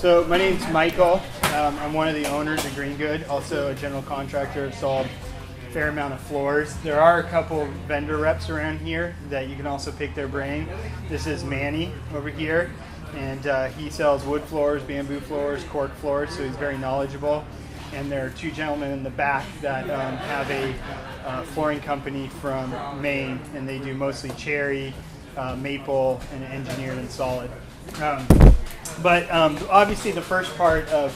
So my name's Michael. I'm one of the owners of Green Good, also a general contractor. I've sold a fair amount of floors. There are a couple vendor reps around here that you can also pick their brain. This is Manny over here, and he sells wood floors, bamboo floors, cork floors, so he's very knowledgeable. And there are two gentlemen in the back that have a flooring company from Maine, and they do mostly cherry, maple, and engineered and solid. But obviously the first part of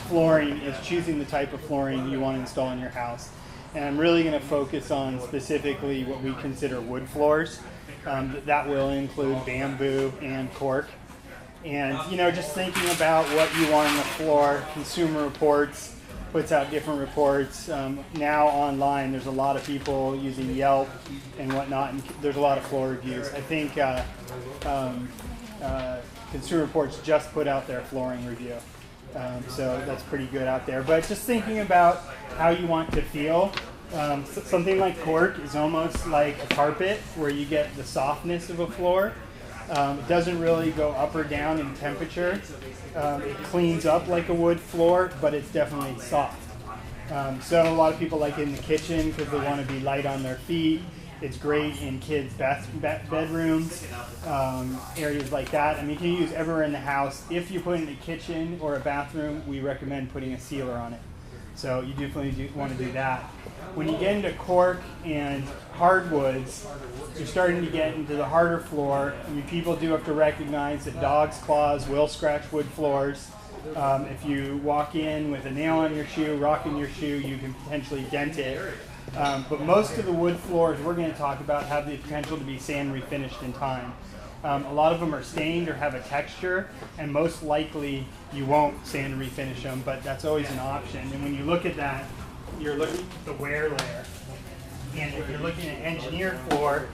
flooring is choosing the type of flooring you want to install in your house. And I'm really going to focus on specifically what we consider wood floors. That will include bamboo and cork. And, you know, just thinking about what you want on the floor, Consumer Reports puts out different reports. Now online, there's a lot of people using Yelp and whatnot, and there's a lot of floor reviews. I think Consumer Reports just put out their flooring review, so that's pretty good out there. But just thinking about how you want to feel, something like cork is almost like a carpet where you get the softness of a floor. It doesn't really go up or down in temperature. It cleans up like a wood floor, but it's definitely soft. So a lot of people like it in the kitchen because they want to be light on their feet. It's great in kids' bedrooms, areas like that. I mean, you can use everywhere in the house. If you put it in a kitchen or a bathroom, we recommend putting a sealer on it. So you definitely want to do that. When you get into cork and hardwoods, you're starting to get into the harder floor. I mean, people do have to recognize that dogs' claws will scratch wood floors. If you walk in with a nail on your shoe, rocking your shoe, you can potentially dent it. But most of the wood floors we're going to talk about have the potential to be sand refinished in time. A lot of them are stained or have a texture, and most likely you won't sand refinish them, but that's always an option. And when you look at that, you're looking at the wear layer. And if you're looking at engineered floor,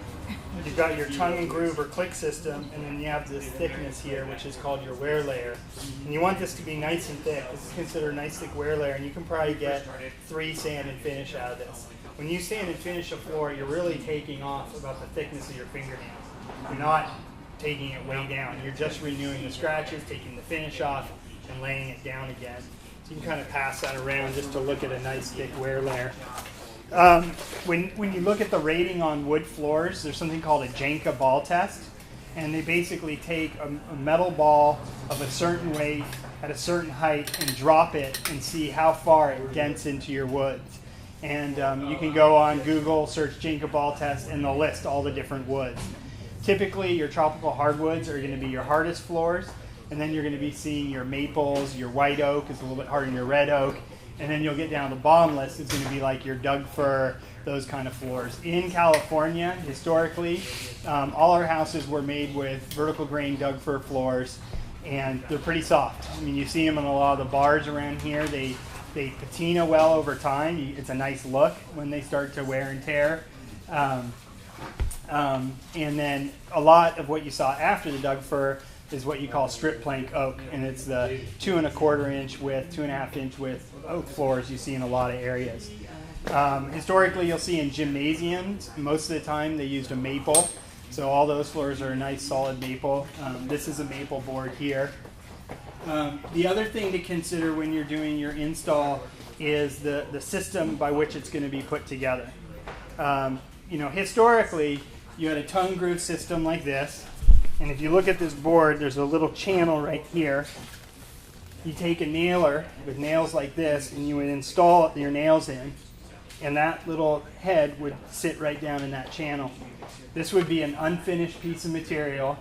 you've got your tongue and groove or click system, and then you have this thickness here, which is called your wear layer. And you want this to be nice and thick. This is considered a nice thick wear layer, and you can probably get 3 sand and finish out of this. When you sand and finish a floor, you're really taking off about the thickness of your fingernail. You're not taking it way down. You're just renewing the scratches, taking the finish off, and laying it down again. So you can kind of pass that around just to look at a nice thick wear layer. When you look at the rating on wood floors, there's something called a Janka ball test, and they basically take a metal ball of a certain weight at a certain height and drop it and see how far it dents into your woods. And you can go on Google, search Janka ball test, and they'll list all the different woods. Typically, your tropical hardwoods are going to be your hardest floors, and then you're going to be seeing your maples, your white oak is a little bit harder than your red oak, and then you'll get down to the bottom list. It's going to be like your Doug fir, those kind of floors. In California, historically, all our houses were made with vertical grain Doug fir floors, and they're pretty soft. I mean, you see them in a lot of the bars around here. They patina well over time. It's a nice look when they start to wear and tear. And then a lot of what you saw after the Doug fir is what you call strip plank oak, and it's the 2 1/4 inch width, 2.5 inch width oak floors you see in a lot of areas. Historically, you'll see in gymnasiums, most of the time they used a maple, so all those floors are a nice solid maple. This is a maple board here. The other thing to consider when you're doing your install is the system by which it's going to be put together. You know, historically, you had a tongue groove system like this, and if you look at this board, there's a little channel right here. You take a nailer with nails like this, and you would install your nails in, and that little head would sit right down in that channel. This would be an unfinished piece of material.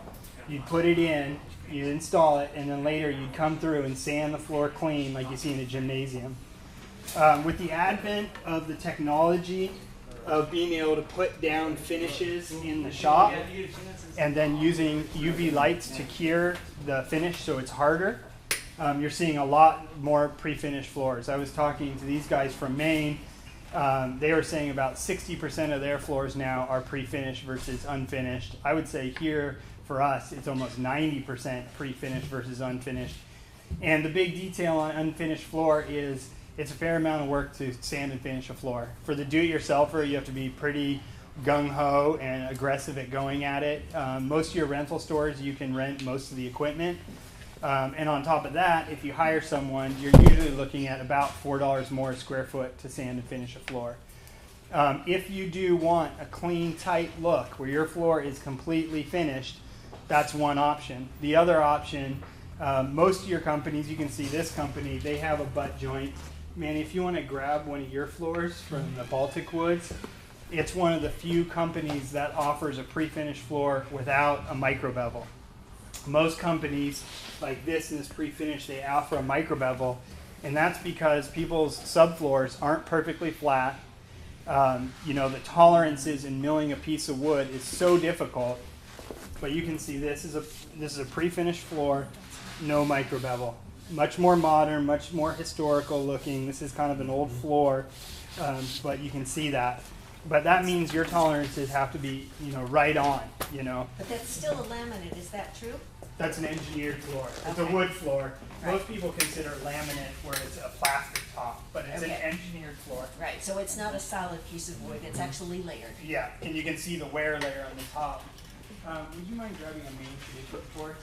You'd put it in, you'd install it, and then later you'd come through and sand the floor clean like you see in a gymnasium. With the advent of the technology of being able to put down finishes in the shop and then using UV lights to cure the finish so it's harder, you're seeing a lot more pre-finished floors. I was talking to these guys from Maine. They were saying about 60% of their floors now are pre-finished versus unfinished. I would say here for us it's almost 90% pre-finished versus unfinished. And the big detail on unfinished floor is it's a fair amount of work to sand and finish a floor. For the do-it-yourselfer, you have to be pretty gung-ho and aggressive at going at it. Most of your rental stores, you can rent most of the equipment. And on top of that, if you hire someone, you're usually looking at about $4 more a square foot to sand and finish a floor. If you do want a clean, tight look where your floor is completely finished, that's one option. The other option, most of your companies, you can see this company, they have a butt joint. Man, if you want to grab one of your floors from the Baltic Woods, it's one of the few companies that offers a pre-finished floor without a micro bevel. Most companies like this and this pre-finished, they offer a micro bevel, and that's because people's subfloors aren't perfectly flat. The tolerances in milling a piece of wood is so difficult. But you can see this is a pre-finished floor, no micro bevel. Much more modern, much more historical looking. This is kind of an old floor, but you can see that. But that means your tolerances have to be, right on, But that's still a laminate, is that true? That's an engineered floor. It's Okay. a wood floor. Right. Most people consider laminate where it's a plastic top, but it's an engineered floor. Right, so it's not a solid piece of wood, it's actually layered. Yeah, and you can see the wear layer on the top. Would you mind grabbing a main sheet for?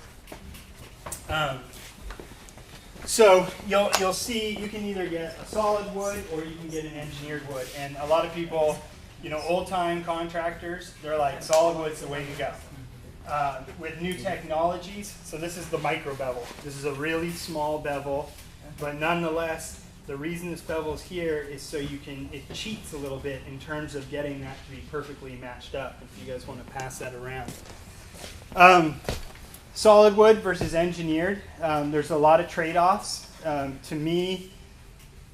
So you'll see you can either get a solid wood or you can get an engineered wood. And a lot of people, old time contractors, they're like solid wood's the way to go. With new technologies, so this is the micro bevel. This is a really small bevel, but nonetheless, the reason this bevel is here is so it cheats a little bit in terms of getting that to be perfectly matched up, if you guys want to pass that around. Solid wood versus engineered, there's a lot of trade-offs. To me,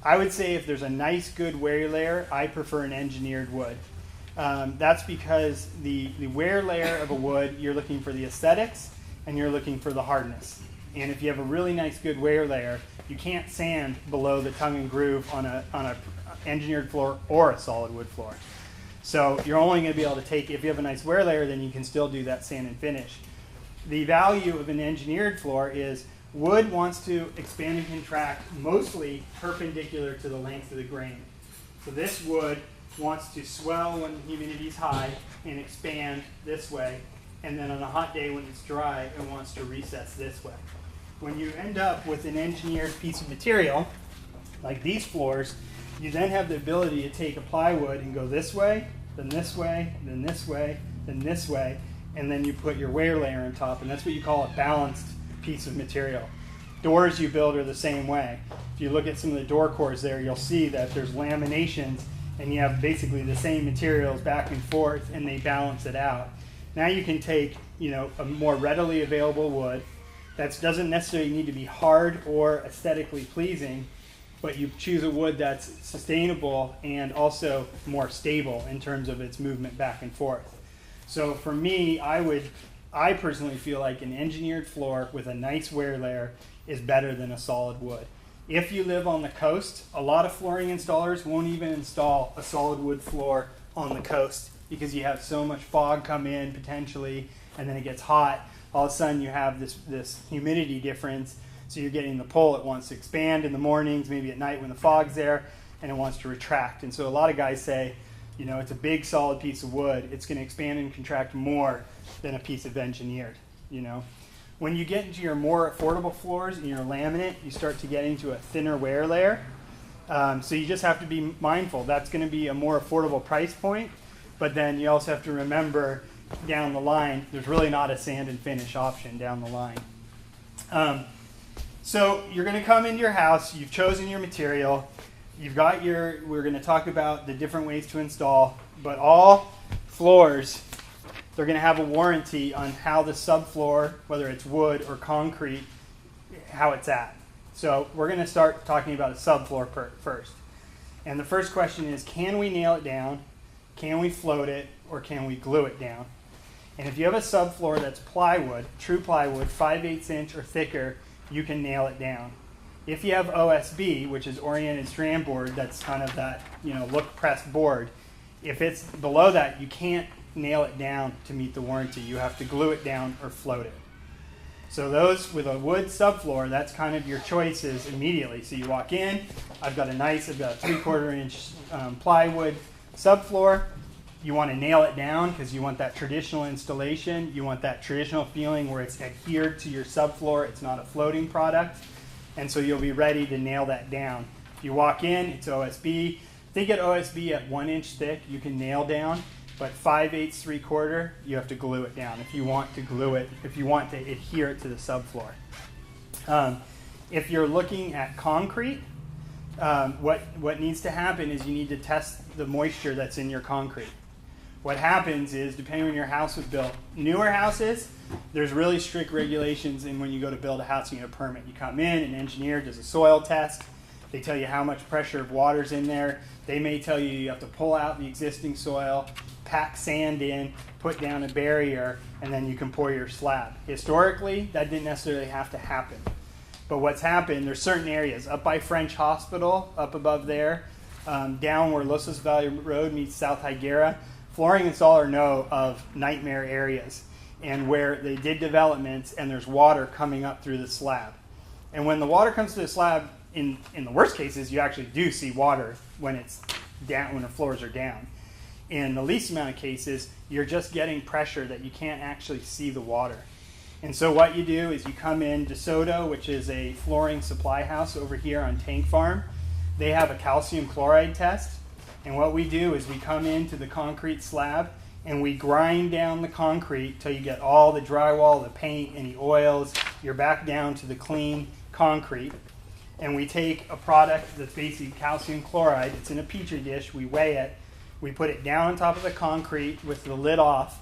I would say if there's a nice, good wear layer, I prefer an engineered wood. That's because the wear layer of a wood, you're looking for the aesthetics and you're looking for the hardness. And if you have a really nice, good wear layer, you can't sand below the tongue and groove on a engineered floor or a solid wood floor. So you're only going to be able to take, if you have a nice wear layer, then you can still do that sand and finish. The value of an engineered floor is wood wants to expand and contract mostly perpendicular to the length of the grain. So this wood wants to swell when the humidity is high and expand this way, and then on a hot day when it's dry, it wants to recess this way. When you end up with an engineered piece of material, like these floors, you then have the ability to take a plywood and go this way, then this way, then this way, then this way, and then you put your wear layer on top, and that's what you call a balanced piece of material. Doors you build are the same way. If you look at some of the door cores there, you'll see that there's laminations, and you have basically the same materials back and forth, and they balance it out. Now you can take, a more readily available wood that doesn't necessarily need to be hard or aesthetically pleasing, but you choose a wood that's sustainable and also more stable in terms of its movement back and forth. So for me, I personally feel like an engineered floor with a nice wear layer is better than a solid wood. If you live on the coast, a lot of flooring installers won't even install a solid wood floor on the coast because you have so much fog come in potentially, and then it gets hot. All of a sudden you have this humidity difference, so you're getting the pull. It wants to expand in the mornings, maybe at night when the fog's there, and it wants to retract. And so a lot of guys say, it's a big solid piece of wood. It's going to expand and contract more than a piece of engineered, When you get into your more affordable floors and your laminate, you start to get into a thinner wear layer. So you just have to be mindful. That's going to be a more affordable price point, but then you also have to remember down the line, there's really not a sand and finish option down the line. So you're going to come into your house, you've chosen your material, we're going to talk about the different ways to install, but all floors, they're going to have a warranty on how the subfloor, whether it's wood or concrete, how it's at. So we're going to start talking about a subfloor first. And the first question is, can we nail it down? Can we float it? Or can we glue it down? And if you have a subfloor that's plywood, true plywood, 5/8 inch or thicker, you can nail it down. If you have OSB, which is oriented strand board, that's kind of that, look pressed board, if it's below that, you can't nail it down to meet the warranty. You have to glue it down or float it. So those with a wood subfloor, that's kind of your choices immediately. So you walk in, I've got a 3/4 inch plywood subfloor. You want to nail it down because you want that traditional installation. You want that traditional feeling where it's adhered to your subfloor. It's not a floating product. And so you'll be ready to nail that down. If you walk in, it's OSB. Think at OSB at 1 inch thick, you can nail down, but 5/8, 3/4, you have to glue it down if you want to glue it, if you want to adhere it to the subfloor. If you're looking at concrete, what needs to happen is you need to test the moisture that's in your concrete. What happens is, depending on your house was built, newer houses, there's really strict regulations, and when you go to build a house, you need a permit. You come in, an engineer does a soil test. They tell you how much pressure of water's in there. They may tell you you have to pull out the existing soil, pack sand in, put down a barrier, and then you can pour your slab. Historically, that didn't necessarily have to happen. But what's happened, there's certain areas, up by French Hospital, up above there, down where Losas Valley Road meets South Higuera, flooring installer know of nightmare areas and where they did developments and there's water coming up through the slab. And when the water comes to the slab, in the worst cases, you actually do see water when it's down, when the floors are down. In the least amount of cases, you're just getting pressure that you can't actually see the water. And so what you do is you come in DeSoto, which is a flooring supply house over here on Tank Farm. They have a calcium chloride test. And what we do is we come into the concrete slab and we grind down the concrete till you get all the drywall, the paint, any oils. You're back down to the clean concrete. And we take a product that's basically calcium chloride. It's in a petri dish. We weigh it. We put it down on top of the concrete with the lid off.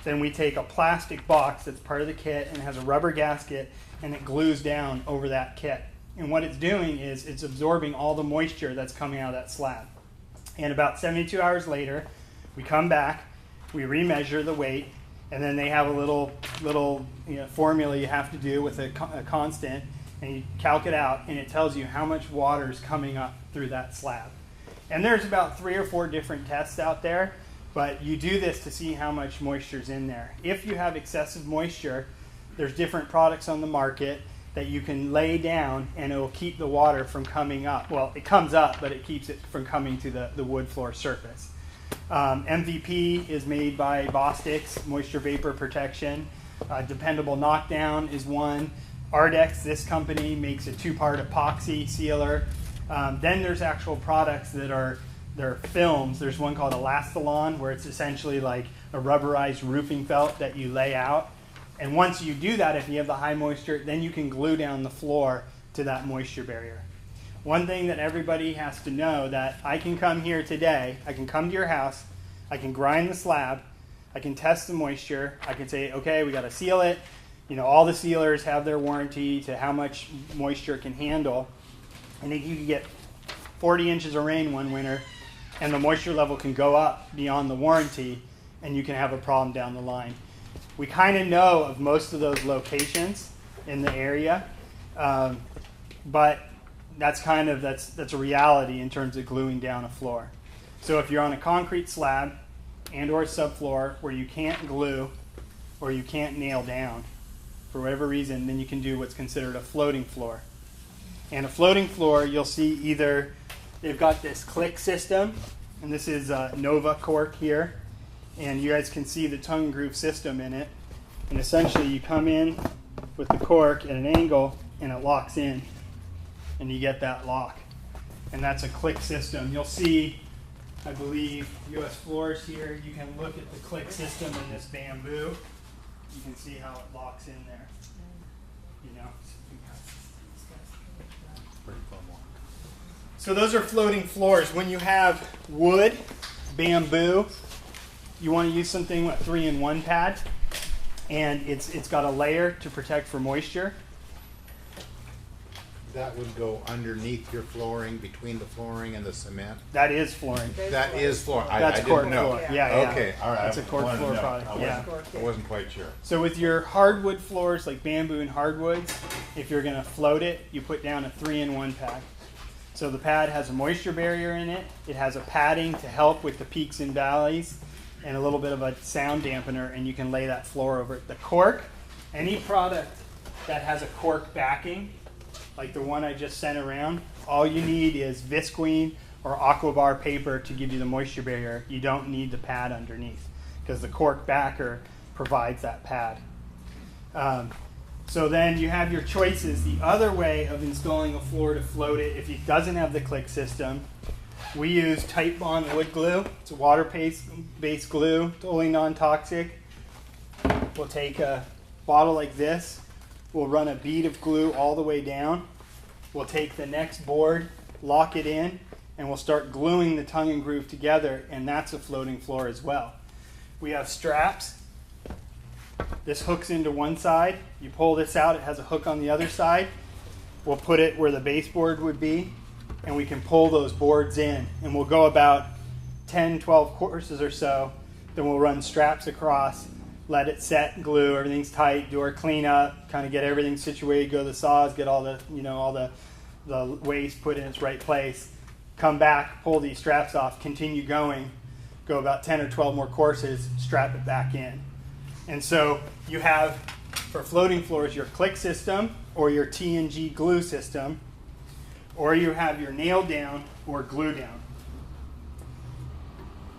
Then we take a plastic box that's part of the kit and has a rubber gasket, and it glues down over that kit. And what it's doing is it's absorbing all the moisture that's coming out of that slab. And about 72 hours later, we come back, we remeasure the weight, and then they have a little formula you have to do with a constant, and you calc it out, and it tells you how much water is coming up through that slab. And there's about 3 or 4 different tests out there, but you do this to see how much moisture is in there. If you have excessive moisture, there's different products on the market that you can lay down and it will keep the water from coming up. Well, it comes up, but it keeps it from coming to the wood floor surface. MVP is made by Bostix, Moisture Vapor Protection. Dependable Knockdown is one. Ardex, this company, makes a 2-part epoxy sealer. Then there's actual products that are they're films. There's one called Elastalon, where it's essentially like a rubberized roofing felt that you lay out. And once you do that, if you have the high moisture, then you can glue down the floor to that moisture barrier. One thing that everybody has to know, that I can come here today, I can come to your house, I can grind the slab, I can test the moisture, I can say, okay, we got to seal it. You know, all the sealers have their warranty to how much moisture it can handle. And if you can get 40 inches of rain one winter, and the moisture level can go up beyond the warranty, and you can have a problem down the line. We kind of know of most of those locations in the area, but that's a reality in terms of gluing down a floor. So if you're on a concrete slab and or subfloor where you can't glue or you can't nail down for whatever reason, then you can do what's considered a floating floor. And a floating floor, you'll see either they've got this click system, and this is Nova cork here, and you guys can see the tongue and groove system in it. And essentially you come in with the cork at an angle and it locks in, and you get that lock. And that's a click system. You'll see, I believe, US Floors here. You can look at the click system in this bamboo. You can see how it locks in there. You know. So those are floating floors. When you have wood, bamboo, you want to use something with 3-in-1 pad, and it's got a layer to protect for moisture. That would go underneath your flooring, between the flooring and the cement? That is flooring. That is flooring. That's I cork didn't know. floor. Yeah. Okay, all right. That's a cork floor product. I wasn't quite sure. So with your hardwood floors, like bamboo and hardwoods, if you're going to float it, you put down a 3-in-1 pad. So the pad has a moisture barrier in it. It has a padding to help with the peaks and valleys, and a little bit of a sound dampener, and you can lay that floor over it. The cork, any product that has a cork backing, like the one I just sent around, all you need is visqueen or Aquabar paper to give you the moisture barrier, you don't need the pad underneath because the cork backer provides that pad. So then you have your choices. The other way of installing a floor to float it, if it doesn't have the click system, we use Tight Bond wood glue. It's a water-based glue, totally non-toxic. We'll take a bottle like this. We'll run a bead of glue all the way down. We'll take the next board, lock it in, and we'll start gluing the tongue and groove together, and that's a floating floor as well. We have straps. This hooks into one side. You pull this out, it has a hook on the other side. We'll put it where the baseboard would be, and we can pull those boards in, and we'll go about 10, 12 courses or so. Then we'll run straps across, let it set, glue, everything's tight, do our cleanup, kind of get everything situated, go to the saws, get all the, all the waste put in its right place, come back, pull these straps off, continue going, go about 10 or 12 more courses, strap it back in. And so you have, for floating floors, your click system or your T&G glue system, or you have your nail down or glue down.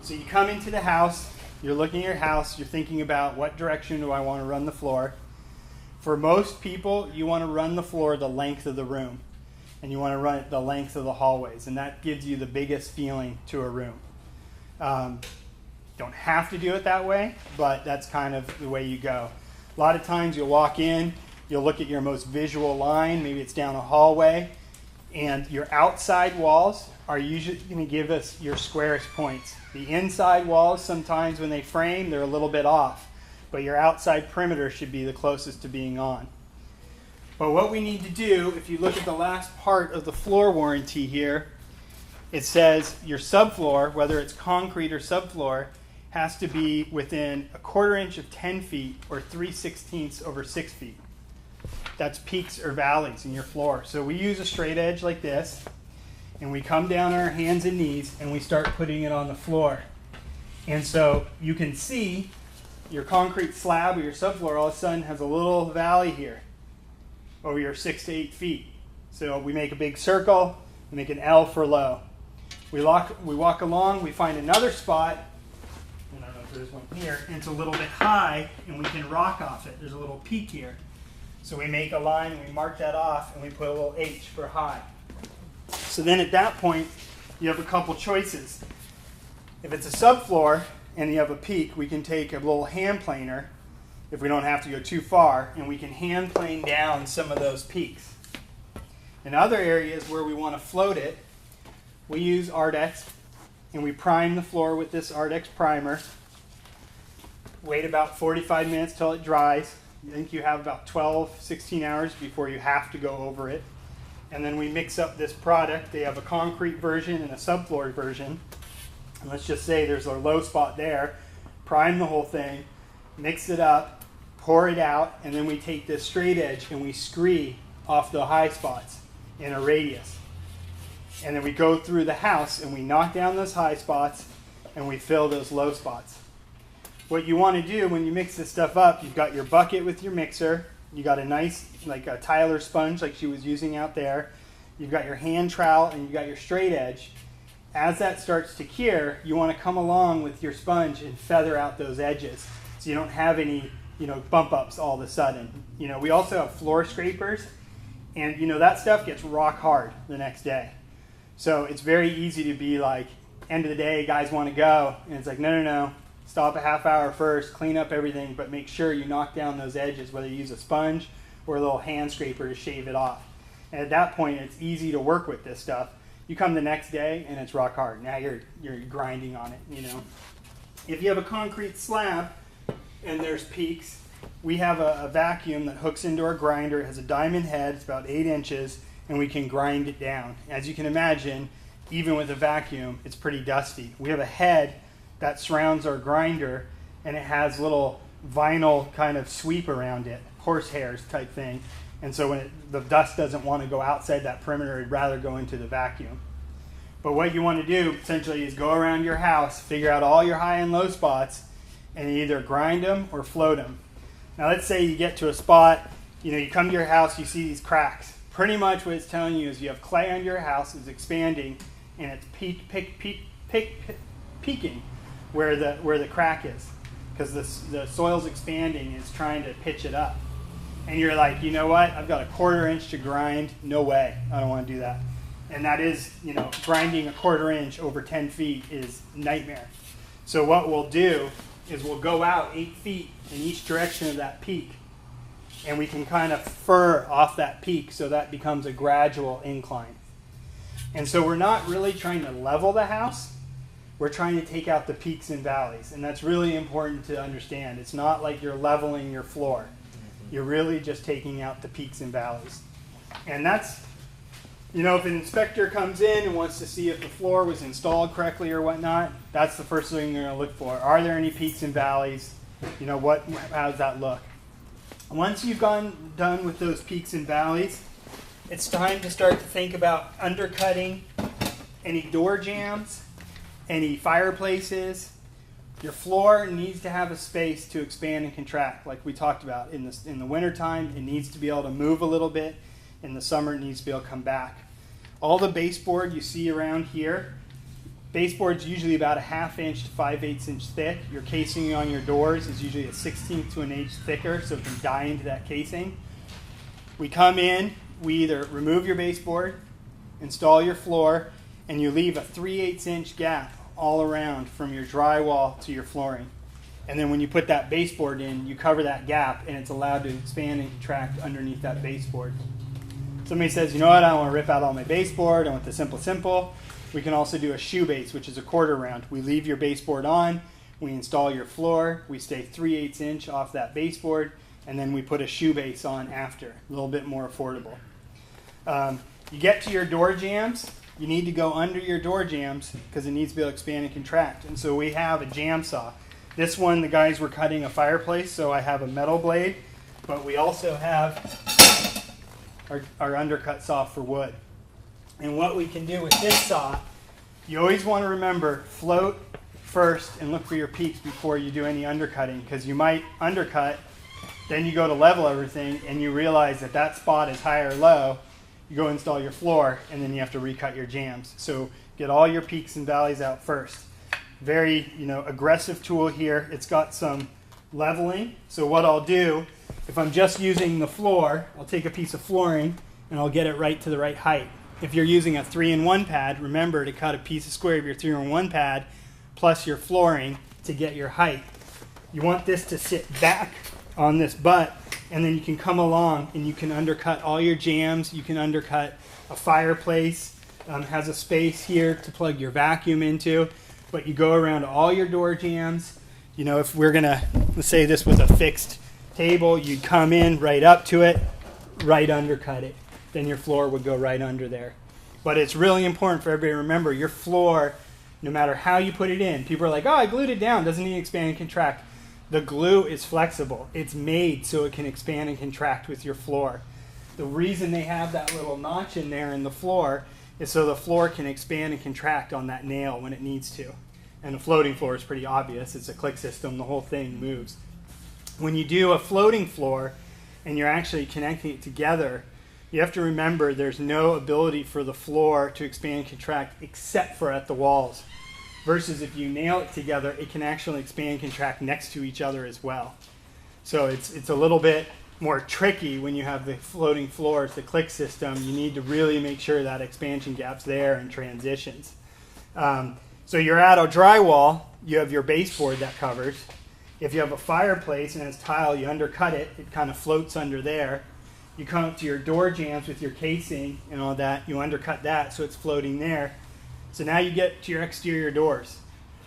So you come into the house, you're looking at your house, you're thinking about what direction do I want to run the floor. For most people, you want to run the floor the length of the room, and you want to run it the length of the hallways, and that gives you the biggest feeling to a room. Don't have to do it that way, but that's kind of the way you go. A lot of times you'll walk in, you'll look at your most visual line, maybe it's down a hallway, and your outside walls are usually going to give us your squarest points. The inside walls, sometimes when they frame, they're a little bit off, but your outside perimeter should be the closest to being on. But what we need to do, if you look at the last part of the floor warranty here, it says your subfloor, whether it's concrete or subfloor, has to be within 1/4 inch of 10 feet or 3/16 over 6 feet. That's peaks or valleys in your floor. So we use a straight edge like this, and we come down on our hands and knees and we start putting it on the floor. And so you can see your concrete slab or your subfloor all of a sudden has a little valley here over your 6 to 8 feet. So we make a big circle, we make an L for low. We walk along, we find another spot, and I don't know if there's one here, and it's a little bit high, and we can rock off it. There's a little peak here. So we make a line and we mark that off, and we put a little H for high. So then at that point, you have a couple choices. If it's a subfloor and you have a peak, we can take a little hand planer, if we don't have to go too far, and we can hand plane down some of those peaks. In other areas where we want to float it, we use Ardex, and we prime the floor with this Ardex primer. Wait about 45 minutes till it dries. I think you have about 12, 16 hours before you have to go over it. And then we mix up this product. They have a concrete version and a subfloor version. And let's just say there's a low spot there. Prime the whole thing, mix it up, pour it out, and then we take this straight edge and we scree off the high spots in a radius. And then we go through the house and we knock down those high spots and we fill those low spots. What you want to do when you mix this stuff up, you've got your bucket with your mixer, you got a nice, like a Tyler sponge like she was using out there, you've got your hand trowel, and you've got your straight edge. As that starts to cure, you want to come along with your sponge and feather out those edges so you don't have any, bump ups all of a sudden. We also have floor scrapers, and that stuff gets rock hard the next day. So it's very easy to be like, end of the day, guys want to go, and it's like, no. Stop a half hour first, clean up everything, but make sure you knock down those edges, whether you use a sponge or a little hand scraper to shave it off. And at that point, it's easy to work with this stuff. You come the next day and it's rock hard. Now you're grinding on it, If you have a concrete slab and there's peaks, we have a vacuum that hooks into our grinder. It has a diamond head, it's about 8 inches, and we can grind it down. As you can imagine, even with a vacuum, it's pretty dusty. We have a head that surrounds our grinder, and it has little vinyl kind of sweep around it, horsehairs type thing. And so when the dust doesn't want to go outside that perimeter, it'd rather go into the vacuum. But what you want to do essentially is go around your house, figure out all your high and low spots, and either grind them or float them. Now let's say you get to a spot, you come to your house, you see these cracks. Pretty much what it's telling you is you have clay under your house, it's expanding, and it's peaking where the crack is, because the soil's expanding and it's trying to pitch it up. And you're like, you know what? I've got a 1/4 inch to grind. No way. I don't want to do that. And that is, grinding a 1/4 inch over 10 feet is nightmare. So what we'll do is we'll go out 8 feet in each direction of that peak, and we can kind of fur off that peak so that becomes a gradual incline. And so we're not really trying to level the house. We're trying to take out the peaks and valleys. And that's really important to understand. It's not like you're leveling your floor. You're really just taking out the peaks and valleys. And that's, if an inspector comes in and wants to see if the floor was installed correctly or whatnot, that's the first thing you're going to look for. Are there any peaks and valleys? How does that look? Once you've done with those peaks and valleys, it's time to start to think about undercutting any door jambs, any fireplaces. Your floor needs to have a space to expand and contract, like we talked about. In the wintertime, it needs to be able to move a little bit. In the summer, it needs to be able to come back. All the baseboard you see around here, baseboard's usually about a 1/2 inch to 5/8 inch thick. Your casing on your doors is usually a 1/16 to an inch thicker, so it can die into that casing. We come in, we either remove your baseboard, install your floor, and you leave a 3/8 inch gap all around from your drywall to your flooring. And then when you put that baseboard in, you cover that gap, and it's allowed to expand and contract underneath that baseboard. Somebody says, you know what, I don't want to rip out all my baseboard, I want the simple. We can also do a shoe base, which is a 1/4 round. We leave your baseboard on, we install your floor, we stay 3/8 inch off that baseboard, and then we put a shoe base on after. A little bit more affordable. You get to your door jambs, you need to go under your door jambs because it needs to be able to expand and contract. And so we have a jam saw. This one, the guys were cutting a fireplace, so I have a metal blade, but we also have our undercut saw for wood. And what we can do with this saw, you always want to remember, float first and look for your peaks before you do any undercutting, because you might undercut, then you go to level everything and you realize that spot is high or low. You go install your floor, and then you have to recut your jambs. So get all your peaks and valleys out first. Very, aggressive tool here. It's got some leveling. So what I'll do, if I'm just using the floor, I'll take a piece of flooring and I'll get it right to the right height. If you're using a 3-in-1 pad, remember to cut a piece of square of your 3-in-1 pad plus your flooring to get your height. You want this to sit back on this butt, and then you can come along and you can undercut all your jambs. You can undercut a fireplace. Has a space here to plug your vacuum into, but you go around all your door jambs. If we're gonna, let's say this was a fixed table, you'd come in right up to it, right undercut it. Then your floor would go right under there. But it's really important for everybody to remember your floor, no matter how you put it in. People are like, oh, I glued it down, doesn't need to expand and contract. The glue is flexible. It's made so it can expand and contract with your floor. The reason they have that little notch in there in the floor is so the floor can expand and contract on that nail when it needs to. And a floating floor is pretty obvious. It's a click system. The whole thing moves. When you do a floating floor and you're actually connecting it together, you have to remember there's no ability for the floor to expand and contract except for at the walls. Versus if you nail it together, it can actually expand and contract next to each other as well. So it's a little bit more tricky when you have the floating floors, the click system. You need to really make sure that expansion gap's there and transitions. So you're at a drywall, you have your baseboard that covers. If you have a fireplace and it's tile, you undercut it, it kind of floats under there. You come up to your door jambs with your casing and all that, you undercut that so it's floating there. So now you get to your exterior doors.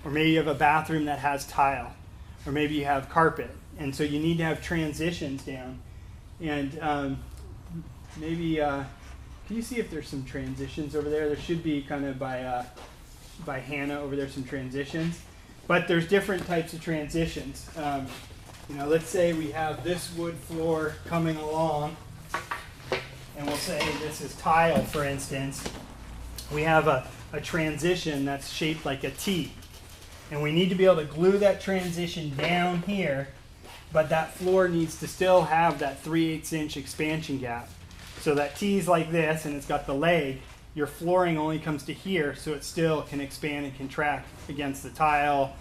Or maybe you have a bathroom that has tile. Or maybe you have carpet. And so you need to have transitions down. And maybe, can you see if there's some transitions over there? There should be kind of by Hannah over there some transitions. But there's different types of transitions. Let's say we have this wood floor coming along. And we'll say this is tile, for instance. We have a transition that's shaped like a T. And we need to be able to glue that transition down here, but that floor needs to still have that 3/8 inch expansion gap. So that T is like this, and it's got the leg, your flooring only comes to here, so it still can expand and contract against the tile,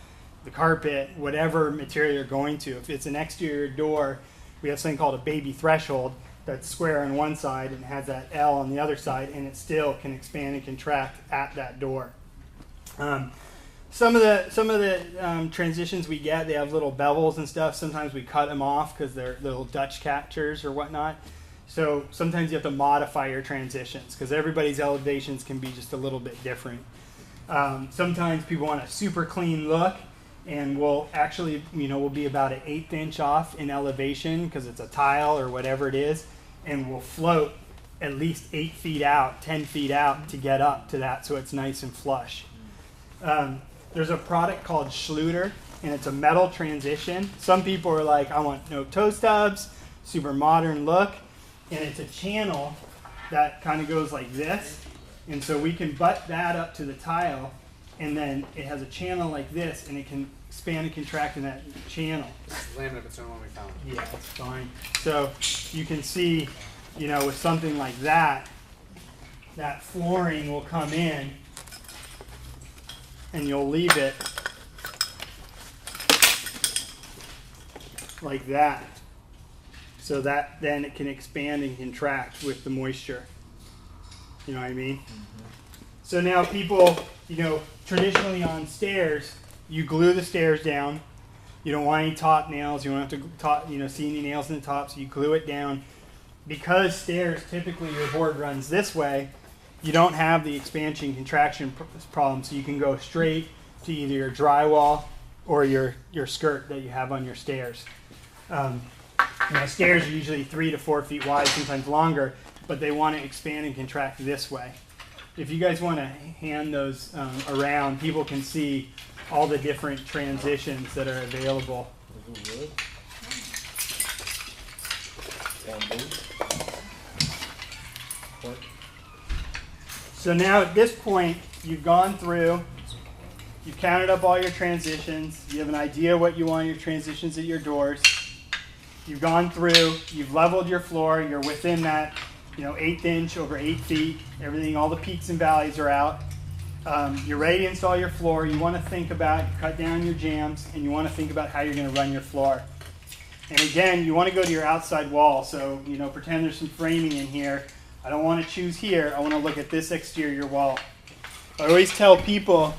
the carpet, whatever material you're going to. If it's an exterior door, we have something called a baby threshold that's square on one side and has that L on the other side, and it still can expand and contract at that door. Some of the transitions we get, they have little bevels and stuff. Sometimes we cut them off because they're little Dutch catchers or whatnot. So sometimes you have to modify your transitions because everybody's elevations can be just a little bit different. Sometimes people want a super clean look, and we'll actually, we'll be about an 1/8 inch off in elevation because it's a tile or whatever it is, and we'll float at least 8 feet out, 10 feet out to get up to that so it's nice and flush. There's a product called Schluter, and it's a metal transition. Some people are like, I want no toe stubs, super modern look, and it's a channel that kind of goes like this, and so we can butt that up to the tile, and then it has a channel like this, and it can expand and contract in that channel. This is laminate of its own when we found it. Yeah, that's fine. So you can see, with something like that, that flooring will come in, and you'll leave it like that, so that then it can expand and contract with the moisture. You know what I mean? Mm-hmm. So now people, traditionally on stairs, you glue the stairs down. You don't want any top nails. You don't have to see any nails in the top, so you glue it down. Because stairs, typically your board runs this way, you don't have the expansion contraction problem, so you can go straight to either your drywall or your skirt that you have on your stairs. Stairs are usually 3 to 4 feet wide, sometimes longer, but they want to expand and contract this way. If you guys want to hand those around, people can see all the different transitions that are available. So now at this point, you've gone through, you've counted up all your transitions, you have an idea what you want your transitions at your doors. You've gone through, you've leveled your floor, you're within that 1/8 inch over 8 feet, everything, all the peaks and valleys are out. You're ready to install your floor. You want to think about, cut down your jams, and you want to think about how you're going to run your floor. And again, you want to go to your outside wall. So, pretend there's some framing in here. I don't want to choose here. I want to look at this exterior wall. I always tell people,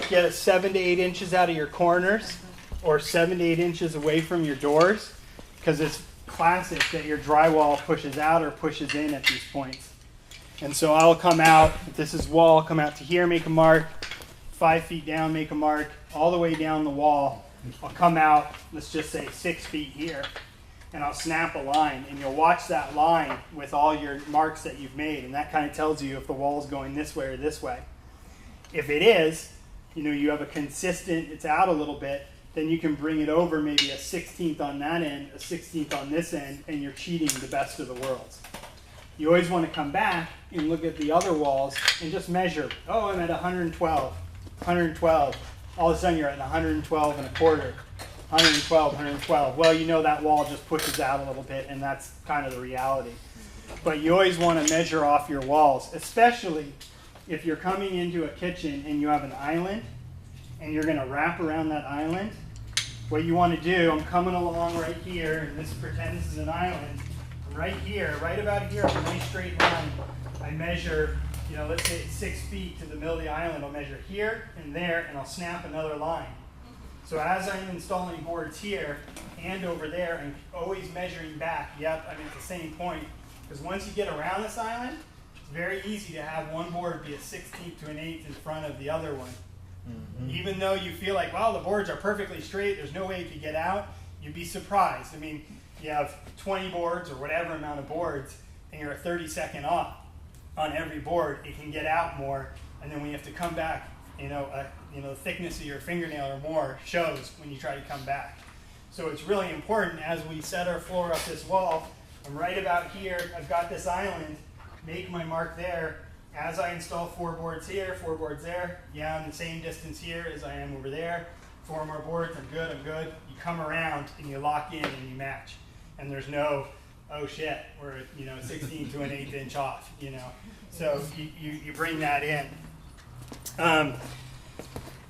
get 7 to 8 inches out of your corners or 7 to 8 inches away from your doors, because it's classic that your drywall pushes out or pushes in at these points. And so I'll come out, if this is wall, I'll come out to here, make a mark, 5 feet down, make a mark, all the way down the wall. I'll come out, let's just say 6 feet here, and I'll snap a line, and you'll watch that line with all your marks that you've made, and that kind of tells you if the wall is going this way or this way. If it is, you have a consistent, it's out a little bit, then you can bring it over maybe a 1/16 on that end, a 1/16 on this end, and you're cheating the best of the worlds. You always want to come back and look at the other walls and just measure. Oh, I'm at 112, 112. All of a sudden you're at 112 and a quarter, 112, 112. Well, that wall just pushes out a little bit, and that's kind of the reality. But you always want to measure off your walls, especially if you're coming into a kitchen and you have an island and you're going to wrap around that island. What you want to do, I'm coming along right here, and pretend this is an island. Right here, right about here, on a nice straight line, I measure, let's say it's 6 feet to the middle of the island. I'll measure here and there, and I'll snap another line. So as I'm installing boards here and over there, I'm always measuring back. Yep, I'm at the same point. Because once you get around this island, it's very easy to have one board be a 1/16 to an 1/8 in front of the other one. Mm-hmm. Even though you feel like, well, the boards are perfectly straight, there's no way it could get out, you'd be surprised. I mean, you have 20 boards or whatever amount of boards, and you're a 30-second off on every board, it can get out more, and then when you have to come back, the thickness of your fingernail or more shows when you try to come back. So it's really important as we set our floor up this wall. I'm right about here, I've got this island, make my mark there. As I install 4 boards here, 4 boards there, yeah, I'm the same distance here as I am over there. 4 more boards, I'm good. You come around and you lock in and you match. And there's no oh shit, we're 16 to an 1/8 inch off, So you bring that in.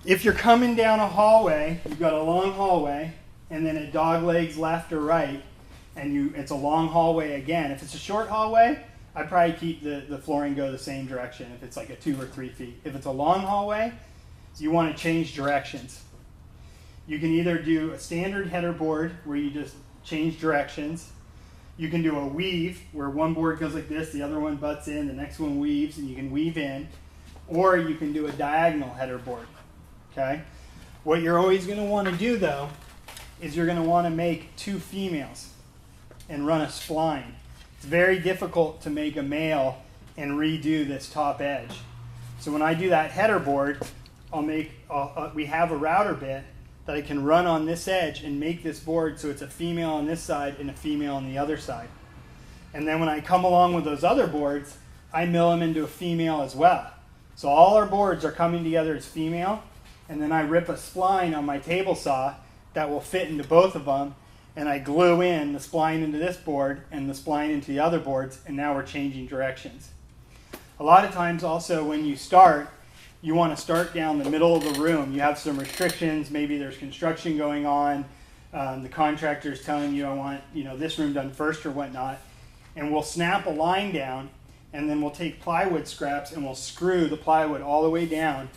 If you're coming down a hallway, you've got a long hallway, and then it dog legs left or right, and it's a long hallway again. If it's a short hallway, I'd probably keep the flooring go the same direction if it's like a 2 or 3 feet. If it's a long hallway, you want to change directions. You can either do a standard header board where you just change directions. You can do a weave where one board goes like this, the other one butts in, the next one weaves, and you can weave in. Or you can do a diagonal header board. Okay? What you're always going to want to do though is you're going to want to make 2 females and run a spline. It's very difficult to make a male and redo this top edge. So when I do that header board, we have a router bit that I can run on this edge and make this board so it's a female on this side and a female on the other side. And then when I come along with those other boards, I mill them into a female as well. So all our boards are coming together as female, and then I rip a spline on my table saw that will fit into both of them, and I glue in the spline into this board and the spline into the other boards, and now we're changing directions. A lot of times also when you start, you want to start down the middle of the room. You have some restrictions, maybe there's construction going on, the contractor's telling you I want this room done first or whatnot, and we'll snap a line down, and then we'll take plywood scraps and we'll screw the plywood all the way down,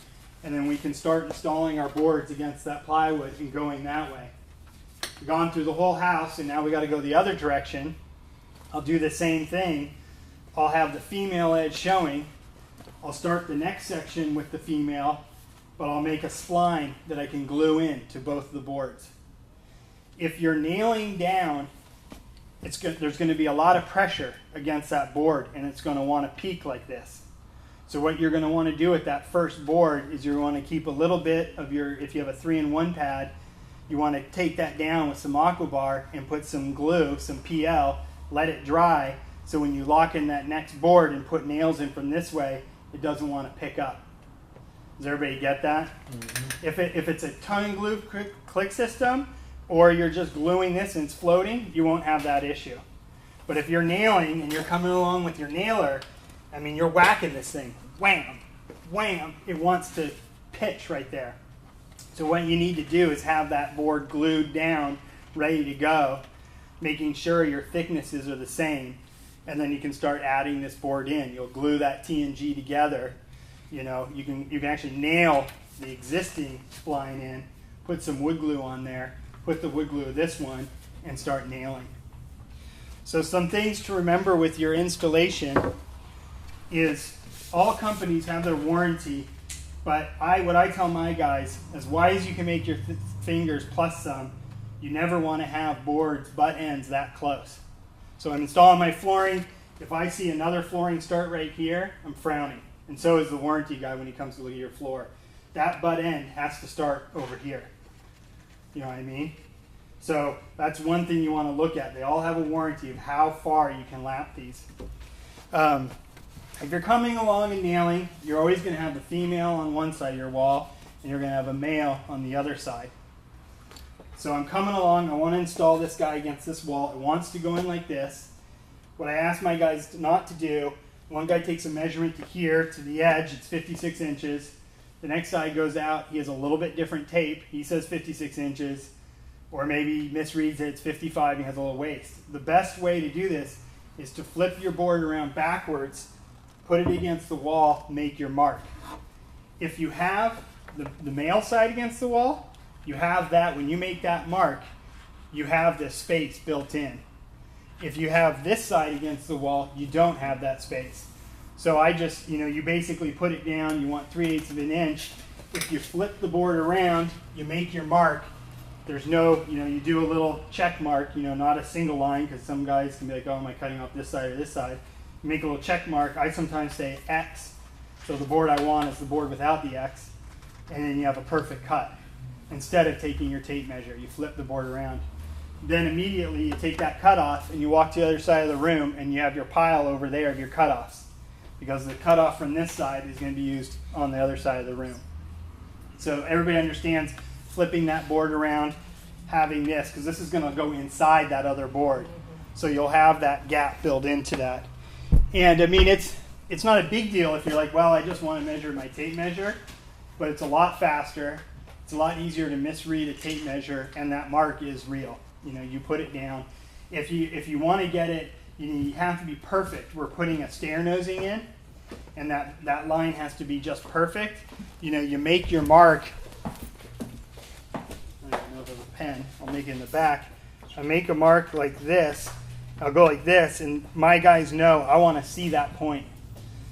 and then we can start installing our boards against that plywood and going that way. We've gone through the whole house and now we got to go the other direction. I'll do the same thing. I'll have the female edge showing. I'll start the next section with the female, but I'll make a spline that I can glue in to both of the boards. If you're nailing down, there's going to be a lot of pressure against that board, and it's going to want to peak like this. So what you're going to want to do with that first board is you want to keep a little bit of if you have a 3-in-1 pad, you want to take that down with some Aquabar and put some glue, some PL, let it dry, so when you lock in that next board and put nails in from this way, it doesn't want to pick up. Does everybody get that? Mm-hmm. If it's a tongue and glue click system, or you're just gluing this and it's floating, you won't have that issue. But if you're nailing and you're coming along with your nailer, I mean, you're whacking this thing. Wham, wham, it wants to pitch right there. So what you need to do is have that board glued down, ready to go, making sure your thicknesses are the same. And then you can start adding this board in. You'll glue that T&G together. You can actually nail the existing spline in, put some wood glue on there, put the wood glue of this one, and start nailing. So some things to remember with your installation is all companies have their warranty, but what I tell my guys, as wide as you can make your fingers plus some, you never want to have boards, butt ends that close. So I'm installing my flooring. If I see another flooring start right here, I'm frowning. And so is the warranty guy when he comes to look at your floor. That butt end has to start over here. You know what I mean? So that's one thing you want to look at. They all have a warranty of how far you can lap these. If you're coming along and nailing, you're always going to have the female on one side of your wall, and you're going to have a male on the other side. So I'm coming along, I want to install this guy against this wall. It wants to go in like this. What I ask my guys not to do, one guy takes a measurement to here, to the edge, it's 56 inches. The next guy goes out, he has a little bit different tape. He says 56 inches, or maybe he misreads it, it's 55 and he has a little waist. The best way to do this is to flip your board around backwards, put it against the wall, make your mark. If you have the male side against the wall, you have that, when you make that mark, you have this space built in. If you have this side against the wall, you don't have that space. So I just, you basically put it down, you want 3/8 of an inch. If you flip the board around, you make your mark. There's no, you do a little check mark, not a single line, because some guys can be like, oh, am I cutting off this side or this side? You make a little check mark. I sometimes say X. So the board I want is the board without the X. And then you have a perfect cut. Instead of taking your tape measure, you flip the board around. Then immediately you take that cutoff and you walk to the other side of the room and you have your pile over there of your cutoffs. Because the cutoff from this side is going to be used on the other side of the room. So everybody understands flipping that board around, having this, because this is going to go inside that other board. So you'll have that gap built into that. And I mean, it's not a big deal if you're like, well, I just want to measure my tape measure, but it's a lot faster. It's a lot easier to misread a tape measure, and that mark is real. You know, you put it down. If you want to get it, you have to be perfect. We're putting a stair nosing in, and that line has to be just perfect. You know, you make your mark. I don't know if there's a pen. I'll make it in the back. I make a mark like this. I'll go like this, and my guys know I want to see that point.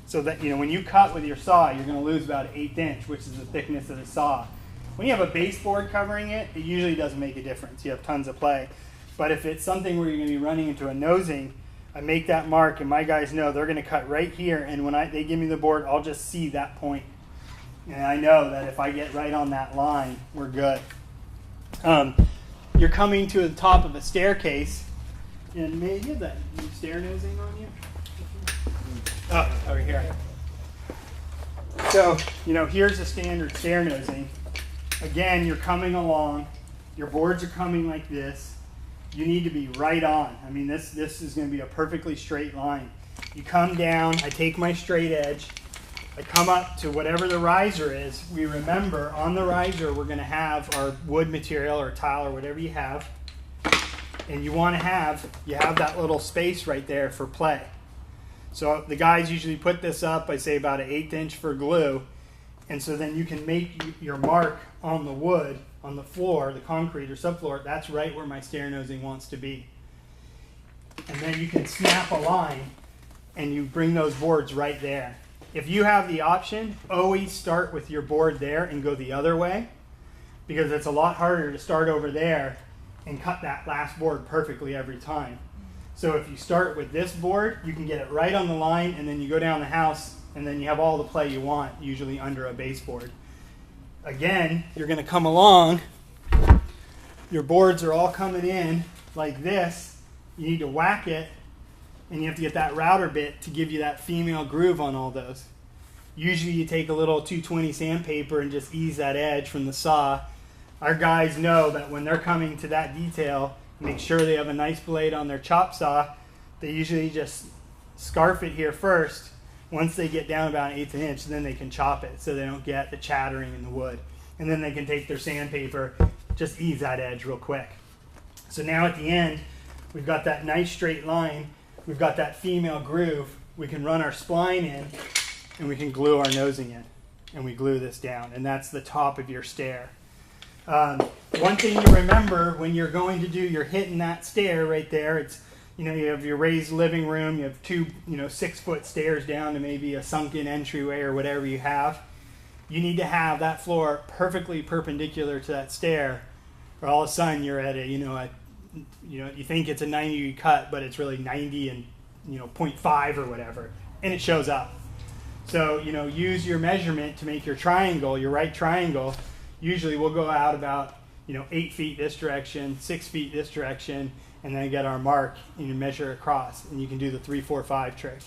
So that, you know, when you cut with your saw, you're going to lose about 1/8 inch, which is the thickness of the saw. When you have a baseboard covering it, it usually doesn't make a difference. You have tons of play. But if it's something where you're going to be running into a nosing, I make that mark, and my guys know they're going to cut right here, and when they give me the board, I'll just see that point. And I know that if I get right on that line, we're good. You're coming to the top of a staircase, and maybe you have that stair nosing on you? Oh, over here. So, you know, here's a standard stair nosing. Again, you're coming along. Your boards are coming like this. You need to be right on. I mean, this is going to be a perfectly straight line. You come down. I take my straight edge. I come up to whatever the riser is. We remember on the riser we're going to have our wood material or tile or whatever you have. And you have that little space right there for play. So the guys usually put this up, I say about 1/8 inch for glue. And so then you can make your mark on the wood, on the floor, the concrete or subfloor. That's right where my stair nosing wants to be. And then you can snap a line and you bring those boards right there. If you have the option, always start with your board there and go the other way, because it's a lot harder to start over there and cut that last board perfectly every time. So if you start with this board, you can get it right on the line, and then you go down the house, and then you have all the play you want, usually under a baseboard. Again, you're going to come along. Your boards are all coming in like this. You need to whack it, and you have to get that router bit to give you that female groove on all those. Usually you take a little 220 sandpaper and just ease that edge from the saw. Our guys know that when they're coming to that detail, make sure they have a nice blade on their chop saw. They usually just scarf it here first. Once they get down about 1/8 inch, then they can chop it so they don't get the chattering in the wood. And then they can take their sandpaper, just ease that edge real quick. So now at the end, we've got that nice straight line. We've got that female groove. We can run our spline in, and we can glue our nosing in. And we glue this down, and that's the top of your stair. One thing to remember when you're going to do, you're hitting that stair right there. It's, you know, you have your raised living room. You have two, 6-foot stairs down to maybe a sunken entryway or whatever you have. You need to have that floor perfectly perpendicular to that stair, or all of a sudden you're at a, you think it's a 90 cut, but it's really 90 and 0.5 or whatever, and it shows up. So use your measurement to make your triangle, your right triangle. Usually we'll go out about 8 feet this direction, 6 feet this direction, and then get our mark and you measure across, and you can do the 3, 4, 5 trick.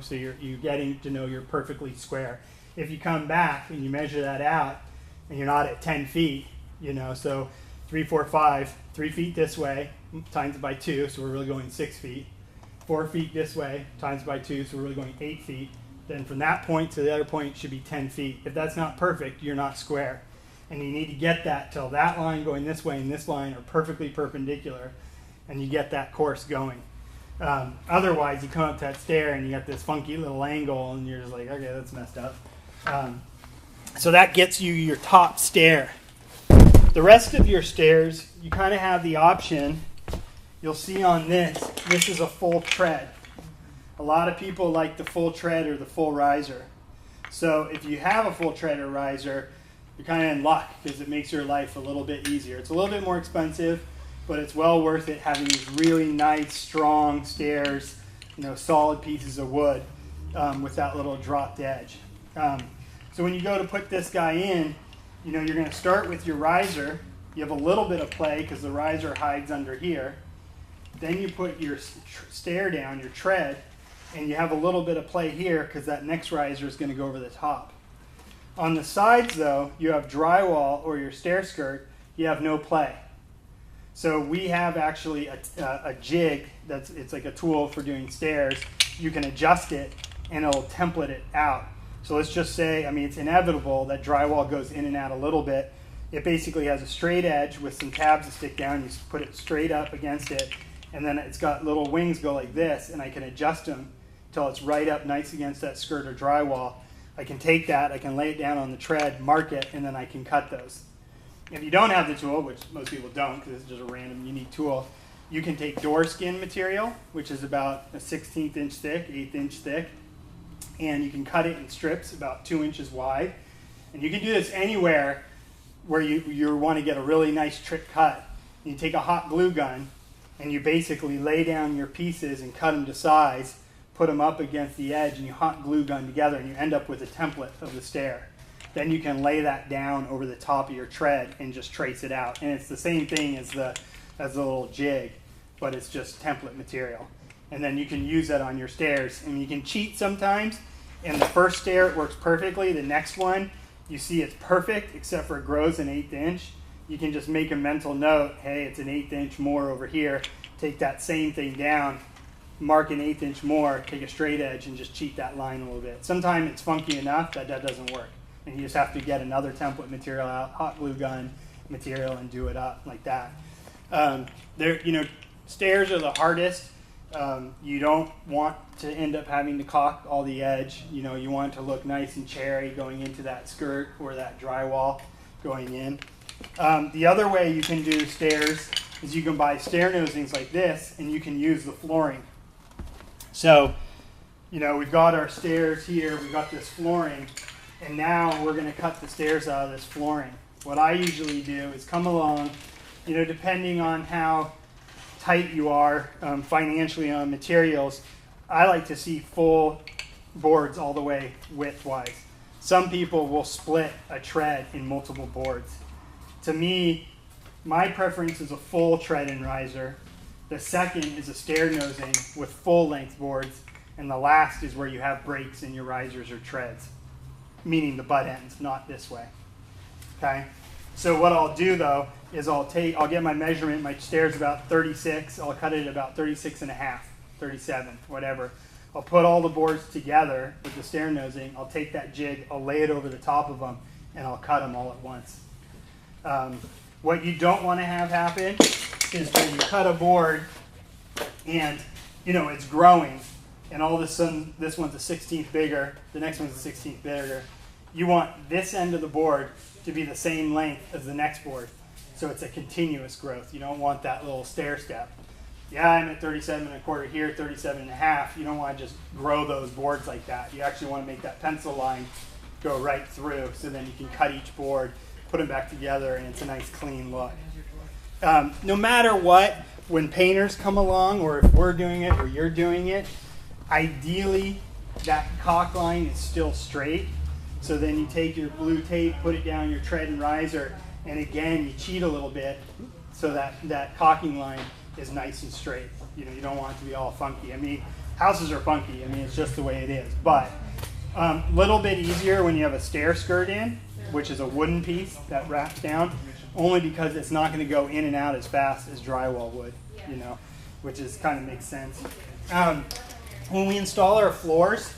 So you're getting to know you're perfectly square. If you come back and you measure that out, and you're not at 10 feet, so 3, 4, 5, 3 feet this way times it by 2, so we're really going 6 feet. 4 feet this way times by 2, so we're really going 8 feet. Then from that point to the other point should be 10 feet. If that's not perfect, you're not square. And you need to get that till that line going this way and this line are perfectly perpendicular, and you get that course going. Otherwise, you come up that stair and you got this funky little angle, and you're just like, okay, that's messed up. So that gets you your top stair. The rest of your stairs, you kind of have the option. You'll see on this is a full tread. A lot of people like the full tread or the full riser. So if you have a full tread or riser, you're kind of in luck because it makes your life a little bit easier. It's a little bit more expensive, but it's well worth it having these really nice, strong stairs, solid pieces of wood with that little dropped edge. So when you go to put this guy in, you're going to start with your riser. You have a little bit of play because the riser hides under here. Then you put your stair down, your tread, and you have a little bit of play here because that next riser is going to go over the top. On the sides, though, you have drywall or your stair skirt. You have no play. So we have actually a jig it's like a tool for doing stairs. You can adjust it and it'll template it out. So let's just say, I mean, it's inevitable that drywall goes in and out a little bit. It basically has a straight edge with some tabs that stick down. You put it straight up against it, and then it's got little wings go like this, and I can adjust them until it's right up nice against that skirt or drywall. I can take that, I can lay it down on the tread, mark it, and then I can cut those. If you don't have the tool, which most people don't because it's just a random unique tool, you can take door skin material, which is about a 1/16 inch thick, 1/8 inch thick, and you can cut it in strips about 2 inches wide. And you can do this anywhere where you want to get a really nice trick cut. You take a hot glue gun and you basically lay down your pieces and cut them to size, put them up against the edge, and you hot glue gun together, and you end up with a template of the stair. Then you can lay that down over the top of your tread and just trace it out. And it's the same thing as the little jig, but it's just template material. And then you can use that on your stairs. And you can cheat sometimes. In the first stair, it works perfectly. The next one, you see it's perfect, except for it grows an 1/8 inch. You can just make a mental note, hey, it's an 1/8 inch more over here. Take that same thing down, mark an 1/8 inch more, take a straight edge, and just cheat that line a little bit. Sometimes it's funky enough that doesn't work. And you just have to get another template material out, hot glue gun material, and do it up like that. Stairs are the hardest. You don't want to end up having to caulk all the edge. You want it to look nice and cherry going into that skirt or that drywall going in. The other way you can do stairs is you can buy stair nosings like this, and you can use the flooring. So, we've got our stairs here, we've got this flooring, and now we're going to cut the stairs out of this flooring. What I usually do is come along, depending on how tight you are financially on materials, I like to see full boards all the way width-wise. Some people will split a tread in multiple boards. To me, my preference is a full tread and riser. The second is a stair nosing with full-length boards, and the last is where you have breaks in your risers or treads, meaning the butt ends, not this way. Okay? So what I'll do though is I'll get my measurement. My stair's about 36. I'll cut it at about 36 and a half, 37, whatever. I'll put all the boards together with the stair nosing. I'll take that jig, I'll lay it over the top of them, and I'll cut them all at once. What you don't want to have happen is when you cut a board and it's growing, and all of a sudden this one's a 1/16 bigger, the next one's a 1/16 bigger. You want this end of the board to be the same length as the next board, so it's a continuous growth. You don't want that little stair step. Yeah, I'm at 37 and a quarter here, 37 and a half. You don't want to just grow those boards like that. You actually want to make that pencil line go right through, so then you can cut each board, put them back together, and it's a nice clean look. No matter what, when painters come along, or if we're doing it or you're doing it, ideally that caulk line is still straight. So then you take your blue tape, put it down your tread and riser, and again you cheat a little bit so that caulking line is nice and straight. You don't want it to be all funky. I mean, houses are funky. I mean, it's just the way it is. But a little bit easier when you have a stair skirt in, which is a wooden piece that wraps down, only because it's not going to go in and out as fast as drywall would, which is kind of makes sense. When we install our floors,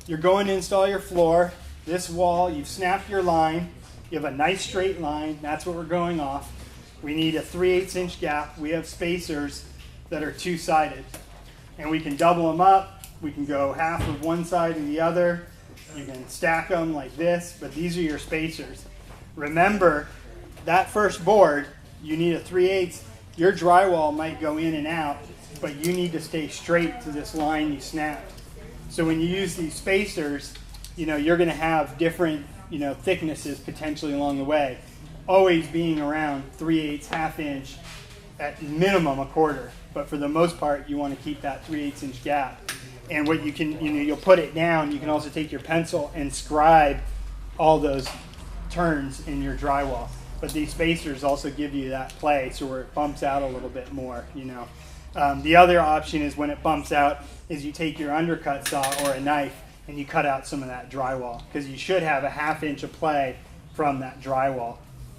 you're going to install your floor. This wall, you've snapped your line. You have a nice straight line. That's what we're going off. We need a 3/8 inch gap. We have spacers that are two-sided, and we can double them up. We can go half of one side and the other. You can stack them like this, but these are your spacers. Remember, that first board, you need a 3/8. Your drywall might go in and out, but you need to stay straight to this line you snapped. So when you use these spacers, you're going to have different, thicknesses potentially along the way, always being around 3/8, half inch, at minimum a quarter. But for the most part, you want to keep that 3/8 inch gap. And what you can, you'll put it down. You can also take your pencil and scribe all those turns in your drywall. But these spacers also give you that play, so where it bumps out a little bit more, The other option is when it bumps out is you take your undercut saw or a knife and you cut out some of that drywall, because you should have a half inch of play from that drywall.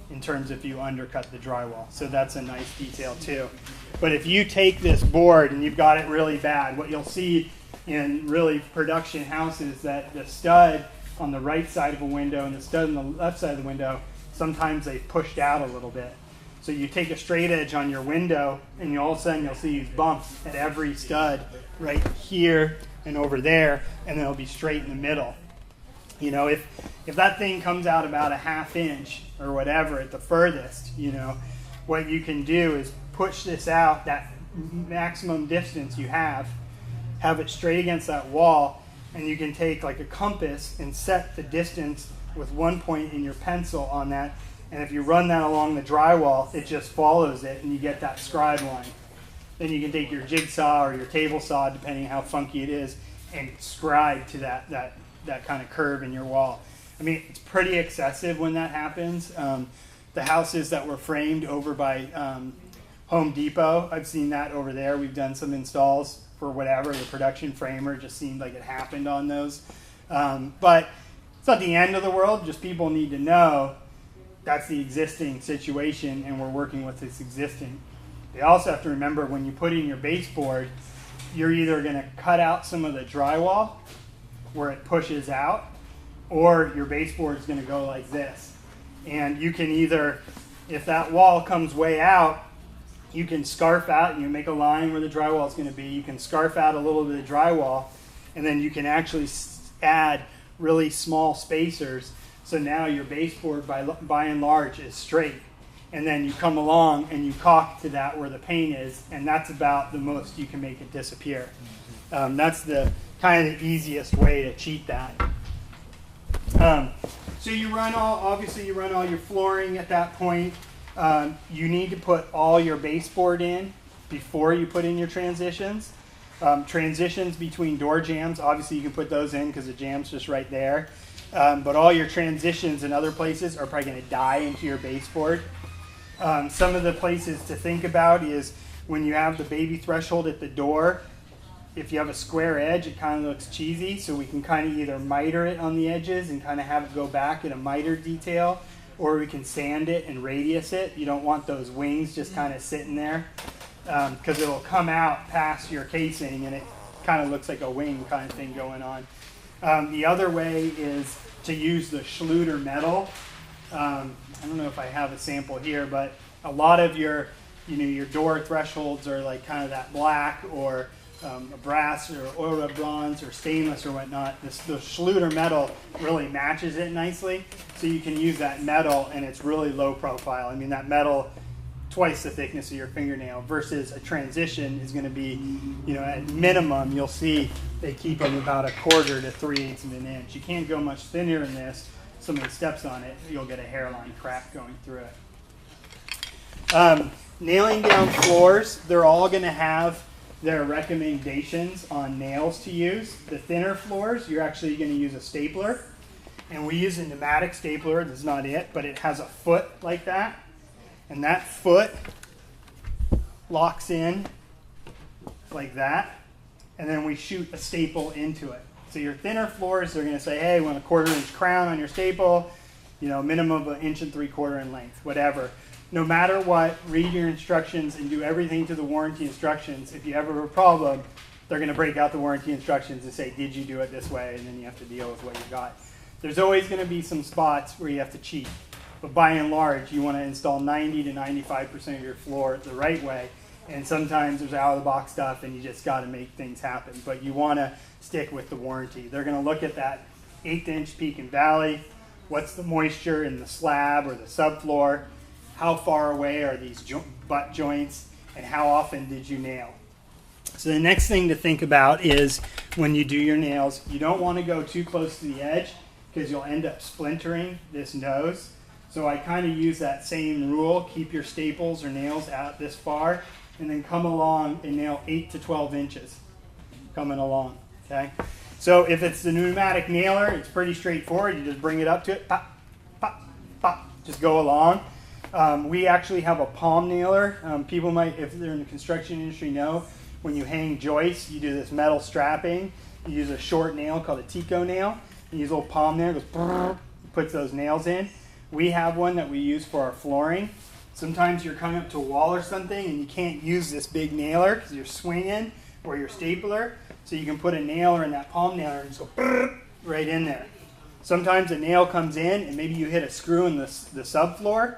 in terms of if you undercut the drywall. So that's a nice detail too. But if you take this board and you've got it really bad, what you'll see in really production houses that the stud on the right side of a window and the stud on the left side of the window, sometimes they've pushed out a little bit. So you take a straight edge on your window and all of a sudden you'll see these bumps at every stud right here and over there, and then it'll be straight in the middle. You know, if that thing comes out about a 1/2 inch or whatever at the furthest, you know, what you can do is push this out that maximum distance you have it straight against that wall, and you can take like a compass and set the distance with one point in your pencil on that, and if you run that along the drywall, it just follows it and you get that scribe line. Then you can take your jigsaw or your table saw, depending on how funky it is, and scribe to that kind of curve in your wall. I mean, it's pretty excessive when that happens. The houses that were framed over by Home Depot, I've seen that over there. We've done some installs for whatever. The production framer just seemed like it happened on those. But it's not the end of the world. Just people need to know that's the existing situation and we're working with this existing. You also have to remember when you put in your baseboard, you're either going to cut out some of the drywall where it pushes out, or your baseboard is going to go like this. And you can either, if that wall comes way out, you can scarf out and you make a line where the drywall is going to be. You can scarf out a little bit of drywall, and then you can actually add really small spacers. So now your baseboard by and large is straight. And then you come along and you caulk to that where the paint is, and that's about the most you can make it disappear. That's the kind of the easiest way to cheat that. So you run obviously you run all your flooring at that point. You need to put all your baseboard in before you put in your transitions. Transitions between door jambs, obviously you can put those in because the jam's just right there. But all your transitions in other places are probably going to die into your baseboard. Some of the places to think about is when you have the baby threshold at the door, if you have a square edge, it kind of looks cheesy, so we can kind of either miter it on the edges and kind of have it go back in a miter detail, or we can sand it and radius it. You don't want those wings just kind of sitting there because it'll come out past your casing and it kind of looks like a wing kind of thing going on. The other way is to use the Schluter metal. I don't know if I have a sample here, but a lot of your door thresholds are like kind of that black or a brass or oil bronze or stainless or whatnot. The Schluter metal really matches it nicely, so you can use that metal and it's really low profile. I mean, that metal twice the thickness of your fingernail versus a transition is going to be, at minimum you'll see they keep them about 1/4 to 3/8 of an inch. You can't go much thinner than this. Somebody steps on it, you'll get a hairline crack going through it. Nailing down floors, they're all going to have their recommendations on nails to use. The thinner floors, you're actually going to use a stapler. And we use a pneumatic stapler. That's not it, but it has a foot like that. And that foot locks in like that. And then we shoot a staple into it. So your thinner floors, they're going to say, hey, we want a 1/4 inch crown on your staple, minimum of 1 3/4 in length, whatever. No matter what, read your instructions and do everything to the warranty instructions. If you ever have a problem, they're going to break out the warranty instructions and say, did you do it this way? And then you have to deal with what you got. There's always going to be some spots where you have to cheat. But by and large, you want to install 90 to 95% of your floor the right way. And sometimes there's out-of-the-box stuff and you just got to make things happen. But you want to stick with the warranty. They're going to look at that 1/8 inch peak and valley. What's the moisture in the slab or the subfloor? How far away are these butt joints? And how often did you nail? So the next thing to think about is when you do your nails, you don't want to go too close to the edge because you'll end up splintering this nose. So I kind of use that same rule. Keep your staples or nails out this far and then come along and nail 8 to 12 inches coming along. Okay, so if it's the pneumatic nailer, it's pretty straightforward. You just bring it up to it, pop, pop, pop, just go along. We actually have a palm nailer. People might, if they're in the construction industry, know when you hang joists, you do this metal strapping. You use a short nail called a Tico nail. You use a little palm there, it goes, puts those nails in. We have one that we use for our flooring. Sometimes you're coming up to a wall or something and you can't use this big nailer because you're swinging or your stapler. So you can put a nailer in that palm nailer and just go right in there. Sometimes a nail comes in and maybe you hit a screw in the subfloor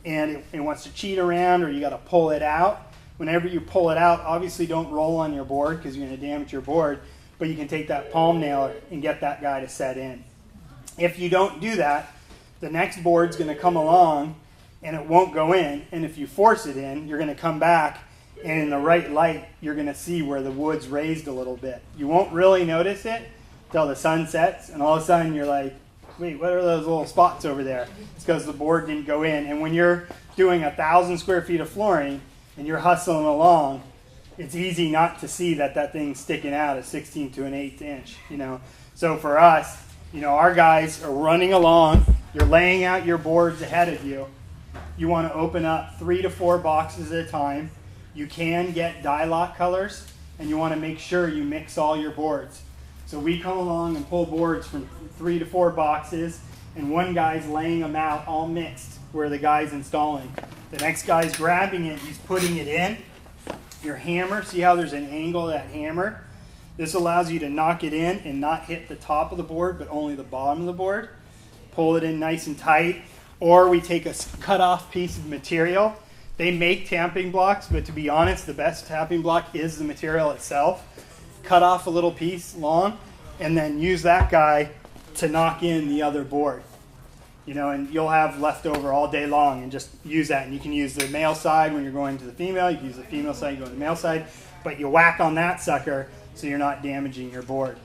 and it wants to cheat around, or you got to pull it out. Whenever you pull it out, obviously don't roll on your board because you're going to damage your board, but you can take that palm nailer and get that guy to set in. If you don't do that, the next board's going to come along and it won't go in, and if you force it in, you're going to come back, and in the right light, you're going to see where the wood's raised a little bit. You won't really notice it till the sun sets, and all of a sudden you're like, wait, what are those little spots over there? It's because the board didn't go in. And when you're doing 1,000 square feet of flooring and you're hustling along, it's easy not to see that that thing's sticking out a 16 to an 1/8 inch, you know. So for us, you know, our guys are running along, you're laying out your boards ahead of you. You want to open up 3 to 4 boxes at a time. You can get dye lock colors, and you want to make sure you mix all your boards. So we come along and pull boards from 3 to 4 boxes, and one guy's laying them out all mixed where the guy's installing. The next guy's grabbing it, he's putting it in. Your hammer, see how there's an angle of that hammer? This allows you to knock it in and not hit the top of the board, but only the bottom of the board. Pull it in nice and tight. Or we take a cut off piece of material. They make tapping blocks, but to be honest, the best tapping block is the material itself. Cut off a little piece long, and then use that guy to knock in the other board. You know, and you'll have leftover all day long, and just use that. And you can use the male side when you're going to the female. You can use the female side, you go to the male side. But you whack on that sucker so you're not damaging your board.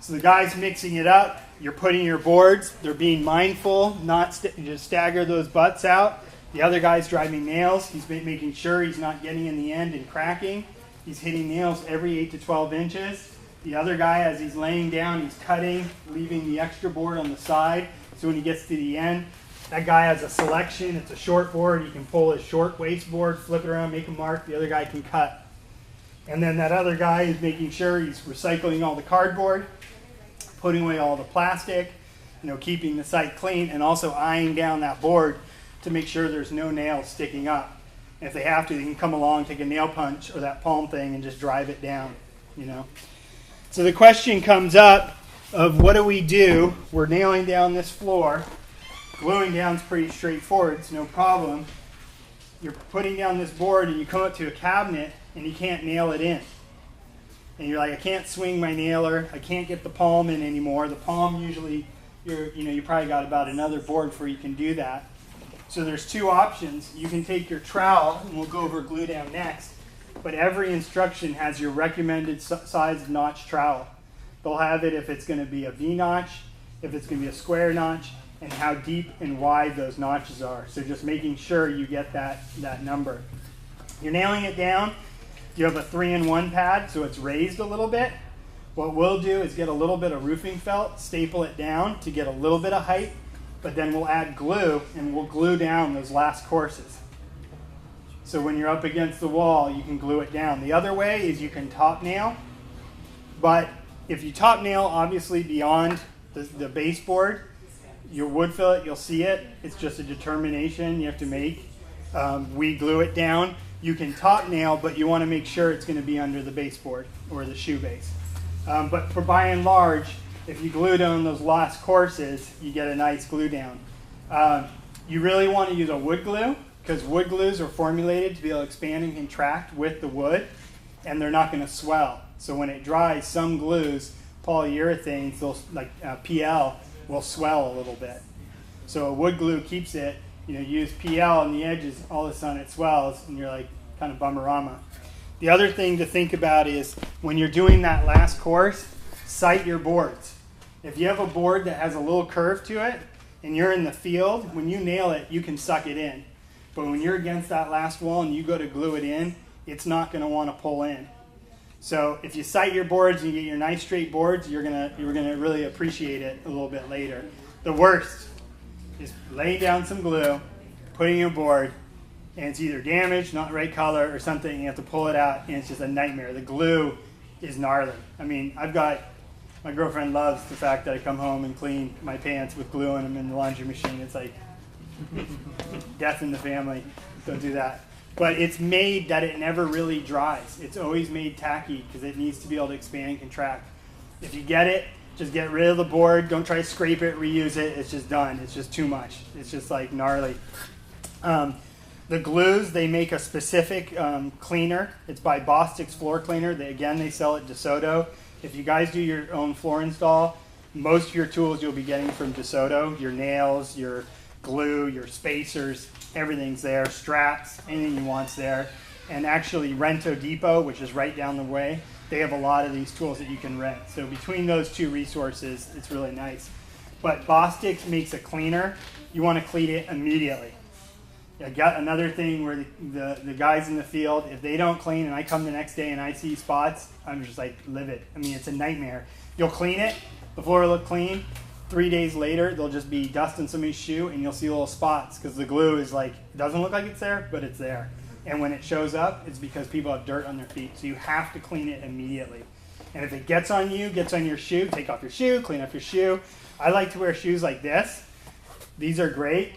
So the guy's mixing it up. You're putting your boards. They're being mindful, not just stagger those butts out. The other guy's driving nails. He's making sure he's not getting in the end and cracking. He's hitting nails every 8 to 12 inches. The other guy, as he's laying down, he's cutting, leaving the extra board on the side. So when he gets to the end, that guy has a selection. It's a short board. He can pull his short waist board, flip it around, make a mark. The other guy can cut. And then that other guy is making sure he's recycling all the cardboard, putting away all the plastic, you know, keeping the site clean, and also eyeing down that board to make sure there's no nails sticking up. And if they have to, they can come along, take a nail punch or that palm thing and just drive it down, you know. So the question comes up of what do we do? We're nailing down this floor. Gluing down is pretty straightforward. It's no problem. You're putting down this board and you come up to a cabinet and you can't nail it in. And you're like, I can't swing my nailer. I can't get the palm in anymore. The palm usually, you probably got about another board before you can do that. So there's 2 options. You can take your trowel, and we'll go over glue down next. But every instruction has your recommended size notch trowel. They'll have it if it's going to be a V notch, if it's going to be a square notch, and how deep and wide those notches are. So just making sure you get that number. You're nailing it down. You have a 3-in-1 pad, so it's raised a little bit. What we'll do is get a little bit of roofing felt, staple it down to get a little bit of height, but then we'll add glue, and we'll glue down those last courses. So when you're up against the wall, you can glue it down. The other way is you can top nail, but if you top nail, obviously beyond the baseboard, your wood fillet, you'll see it. It's just a determination you have to make. We glue it down. You can top nail, but you want to make sure it's going to be under the baseboard or the shoe base. But for by and large, if you glue down those last courses, you get a nice glue down. You really want to use a wood glue because wood glues are formulated to be able to expand and contract with the wood, and they're not going to swell. So when it dries, some glues, polyurethanes, like PL, will swell a little bit. So a wood glue keeps it. You use PL on the edges, all of a sudden it swells, and you're like kind of bummerama. The other thing to think about is when you're doing that last course, sight your boards. If you have a board that has a little curve to it, and you're in the field, when you nail it, you can suck it in. But when you're against that last wall and you go to glue it in, it's not going to want to pull in. So if you sight your boards and you get your nice straight boards, you're gonna really appreciate it a little bit later. The worst is laying down some glue, putting your board, and it's either damaged, not the right color, or something, and you have to pull it out, and it's just a nightmare. The glue is gnarly. I mean, I've got My girlfriend loves the fact that I come home and clean my pants with glue in them in the laundry machine. It's like death in the family. Don't do that. But it's made that it never really dries. It's always made tacky because it needs to be able to expand and contract. If you get it, just get rid of the board. Don't try to scrape it, reuse it. It's just done. It's just too much. It's just like gnarly. The glues, they make a specific cleaner. It's by Bostic's Floor Cleaner. They sell it DeSoto. If you guys do your own floor install, most of your tools you'll be getting from DeSoto. Your nails, your glue, your spacers, everything's there. Straps, anything you want's there. And actually Rento Depot, which is right down the way, they have a lot of these tools that you can rent. So between those two resources, it's really nice. But Bostic makes a cleaner. You want to clean it immediately. I got another thing where the guys in the field, if they don't clean and I come the next day and I see spots, I'm just like livid. I mean, it's a nightmare. You'll clean it, the floor will look clean. 3 days later, there'll just be dust in somebody's shoe and you'll see little spots because the glue is like, it doesn't look like it's there, but it's there. And when it shows up, it's because people have dirt on their feet. So you have to clean it immediately. And if it gets on you, gets on your shoe, take off your shoe, clean up your shoe. I like to wear shoes like this. These are great.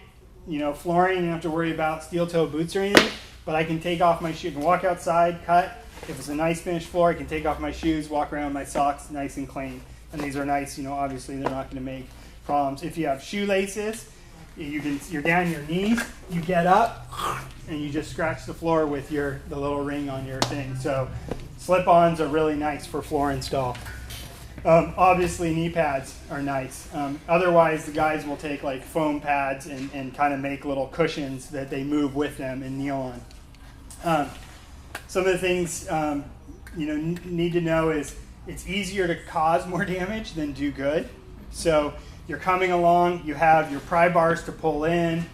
You know, flooring, you don't have to worry about steel toe boots or anything, but I can take off my shoe and walk outside, cut. If it's a nice finished floor, I can take off my shoes, walk around my socks, nice and clean. And these are nice, you know, obviously they're not going to make problems. If you have shoelaces, you're down your knees, you get up, and you just scratch the floor with the little ring on your thing. So slip-ons are really nice for floor install. Obviously, knee pads are nice. Otherwise, the guys will take like foam pads and kind of make little cushions that they move with them and kneel on. Some of the things need to know is it's easier to cause more damage than do good. So you're coming along, you have your pry bars to pull in,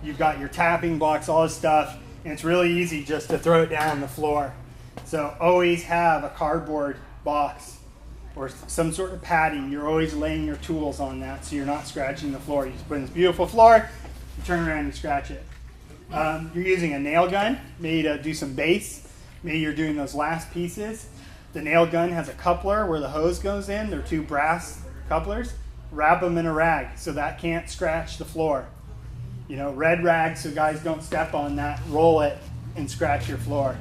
you've got your tapping blocks, all this stuff, and it's really easy just to throw it down on the floor. So always have a cardboard box or some sort of padding. You're always laying your tools on that so you're not scratching the floor. You just put in this beautiful floor, you turn around and scratch it. You're using a nail gun, maybe to do some base. Maybe you're doing those last pieces. The nail gun has a coupler where the hose goes in. They're two brass couplers. Wrap them in a rag so that can't scratch the floor. You know, red rag so guys don't step on that, roll it, and scratch your floor.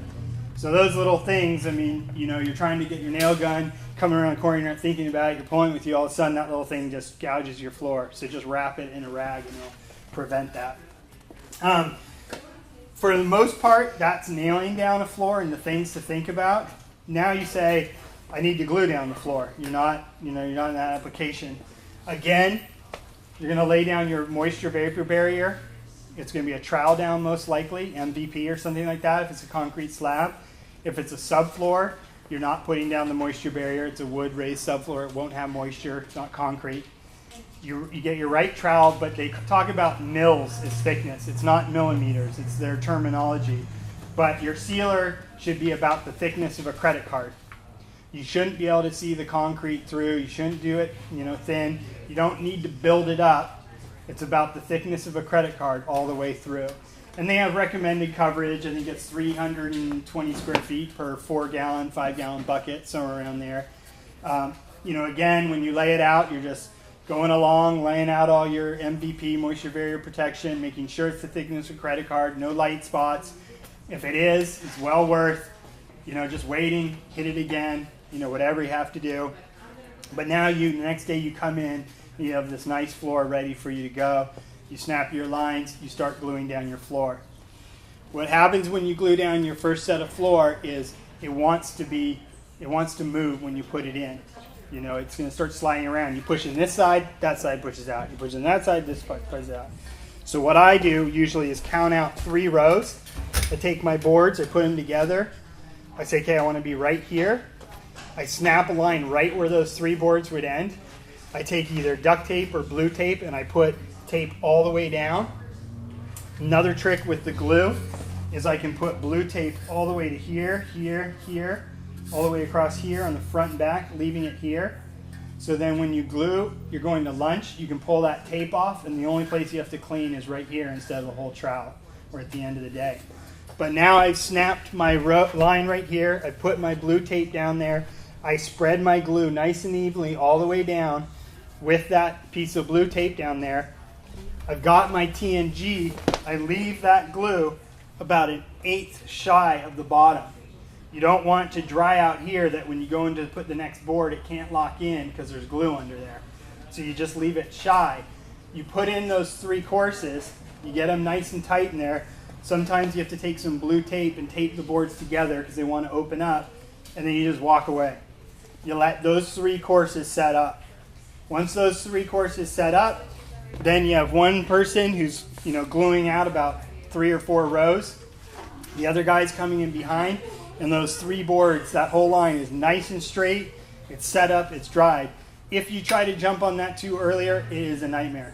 So those little things, I mean, you know, you're trying to get your nail gun, coming around the corner, you're not thinking about it, you're pulling with you, all of a sudden that little thing just gouges your floor. So just wrap it in a rag and it'll prevent that. For the most part, that's nailing down a floor and the things to think about. Now you say, I need to glue down the floor. You're not in that application. Again, you're going to lay down your moisture vapor barrier. It's going to be a trowel down most likely, MVP or something like that if it's a concrete slab. If it's a subfloor, you're not putting down the moisture barrier. It's a wood raised subfloor. It won't have moisture. It's not concrete. You get your right trowel, but they talk about mils as thickness. It's not millimeters. It's their terminology. But your sealer should be about the thickness of a credit card. You shouldn't be able to see the concrete through. You shouldn't do it, thin. You don't need to build it up. It's about the thickness of a credit card all the way through. And they have recommended coverage. I think it's 320 square feet per 4-gallon, 5-gallon bucket, somewhere around there. Again, when you lay it out, you're just going along, laying out all your MVP, moisture barrier protection, making sure it's the thickness of a credit card, no light spots. If it is, it's well worth, just waiting, hit it again, whatever you have to do. But now the next day you come in, you have this nice floor ready for you to go. You snap your lines, you start gluing down your floor. What happens when you glue down your first set of floor is it wants to move when you put it in. It's going to start sliding around. You push in this side, that side pushes out. You push in that side, this part pushes out. So what I do usually is count out 3 rows. I take my boards, I put them together. I say, okay, I want to be right here. I snap a line right where those 3 boards would end. I take either duct tape or blue tape and I put tape all the way down. Another trick with the glue is I can put blue tape all the way to here, here, here, all the way across here on the front and back, leaving it here. So then when you glue, you're going to lunch, you can pull that tape off and the only place you have to clean is right here instead of the whole trowel or at the end of the day. But now I've snapped my line right here, I put my blue tape down there, I spread my glue nice and evenly all the way down with that piece of blue tape down there. I've got my TNG. I leave that glue about 1/8 shy of the bottom. You don't want it to dry out here that when you go in to put the next board, it can't lock in because there's glue under there. So you just leave it shy. You put in those 3 courses, you get them nice and tight in there. Sometimes you have to take some blue tape and tape the boards together because they want to open up, and then you just walk away. You let those 3 courses set up. Once those 3 courses set up, then you have one person who's gluing out about 3 or 4 rows. The other guy's coming in behind, and those 3 boards, that whole line is nice and straight. It's set up, it's dried. If you try to jump on that too earlier, it is a nightmare.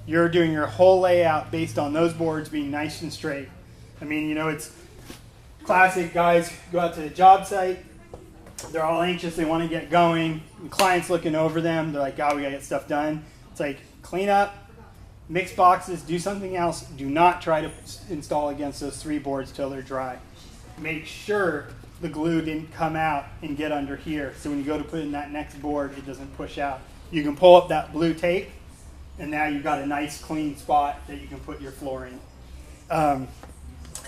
You're doing your whole layout based on those boards being nice and straight. I mean, it's classic. Guys go out to the job site. They're all anxious. They want to get going. The client's looking over them. They're like, "God, we got to get stuff done." It's like, clean up, mix boxes, do something else. Do not try to install against those 3 boards till they're dry. Make sure the glue didn't come out and get under here. So when you go to put in that next board, it doesn't push out. You can pull up that blue tape, and now you've got a nice clean spot that you can put your floor in.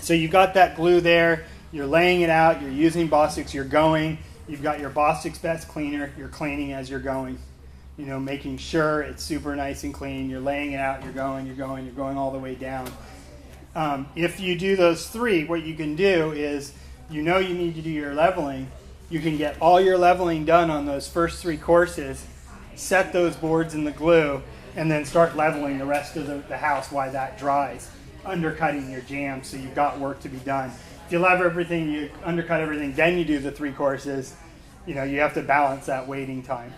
So you've got that glue there. You're laying it out. You're using Bosix. You're going. You've got your Bosix Best Cleaner. You're cleaning as you're going. Making sure it's super nice and clean. You're laying it out. You're going all the way down. If you do those 3, what you can do is, you need to do your leveling. You can get all your leveling done on those first 3 courses, set those boards in the glue, and then start leveling the rest of the house while that dries, undercutting your jam, so you've got work to be done. If you level everything, you undercut everything, then you do the 3 courses, you have to balance that waiting time,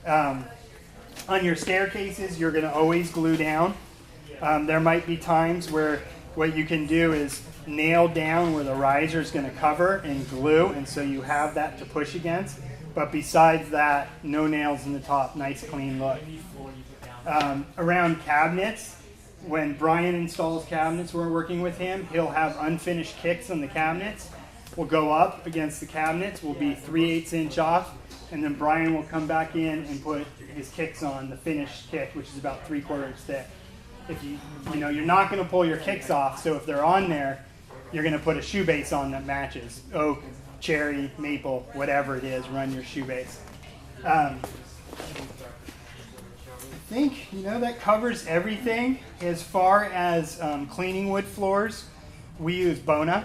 On your staircases, you're going to always glue down. There might be times where what you can do is nail down where the riser is going to cover and glue, and so you have that to push against. But besides that, no nails in the top, nice clean look. Around cabinets, when Brian installs cabinets, we're working with him, he'll have unfinished kicks on the cabinets. We'll go up against the cabinets, we'll be 3/8 inch off, and then Brian will come back in and put his kicks on, the finished kick, which is about 3/4 inch thick. If you're not going to pull your kicks off, so if they're on there, you're going to put a shoe base on that matches. Oak, cherry, maple, whatever it is, run your shoe base. I think that covers everything as far as cleaning wood floors. We use Bona.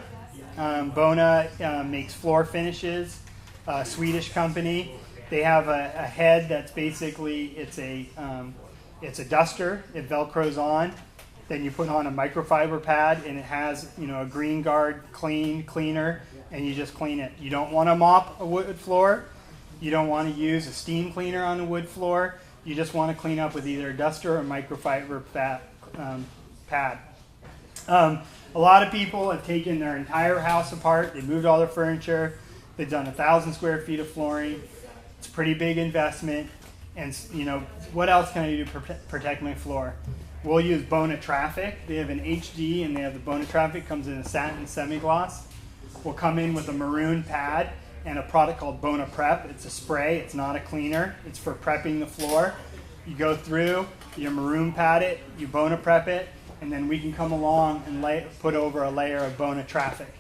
Bona makes floor finishes, a Swedish company. They have a head that's basically it's a duster. It velcros on. Then you put on a microfiber pad, and it has a green guard cleaner, and you just clean it. You don't want to mop a wood floor. You don't want to use a steam cleaner on a wood floor. You just want to clean up with either a duster or a microfiber pad. A lot of people have taken their entire house apart. They moved all their furniture. They've done 1,000 square feet of flooring. It's a pretty big investment. And what else can I do to protect my floor? We'll use Bona Traffic. They have an HD, and they have the Bona Traffic, comes in a satin semi-gloss. We'll come in with a maroon pad and a product called Bona Prep. It's a spray. It's not a cleaner. It's for prepping the floor. You go through, you maroon pad it, you Bona Prep it, and then we can come along and put over a layer of Bona Traffic.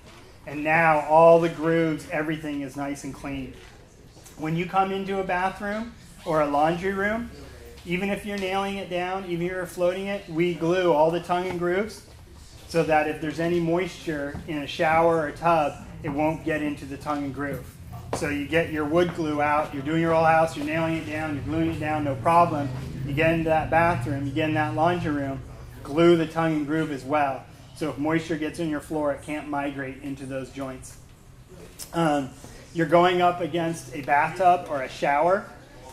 And now all the grooves, everything is nice and clean. When you come into a bathroom or a laundry room, even if you're nailing it down, even if you're floating it, we glue all the tongue and grooves so that if there's any moisture in a shower or a tub, it won't get into the tongue and groove. So you get your wood glue out, you're doing your whole house, you're nailing it down, you're gluing it down, no problem. You get into that bathroom, you get in that laundry room, glue the tongue and groove as well. So if moisture gets in your floor, it can't migrate into those joints. You're going up against a bathtub or a shower.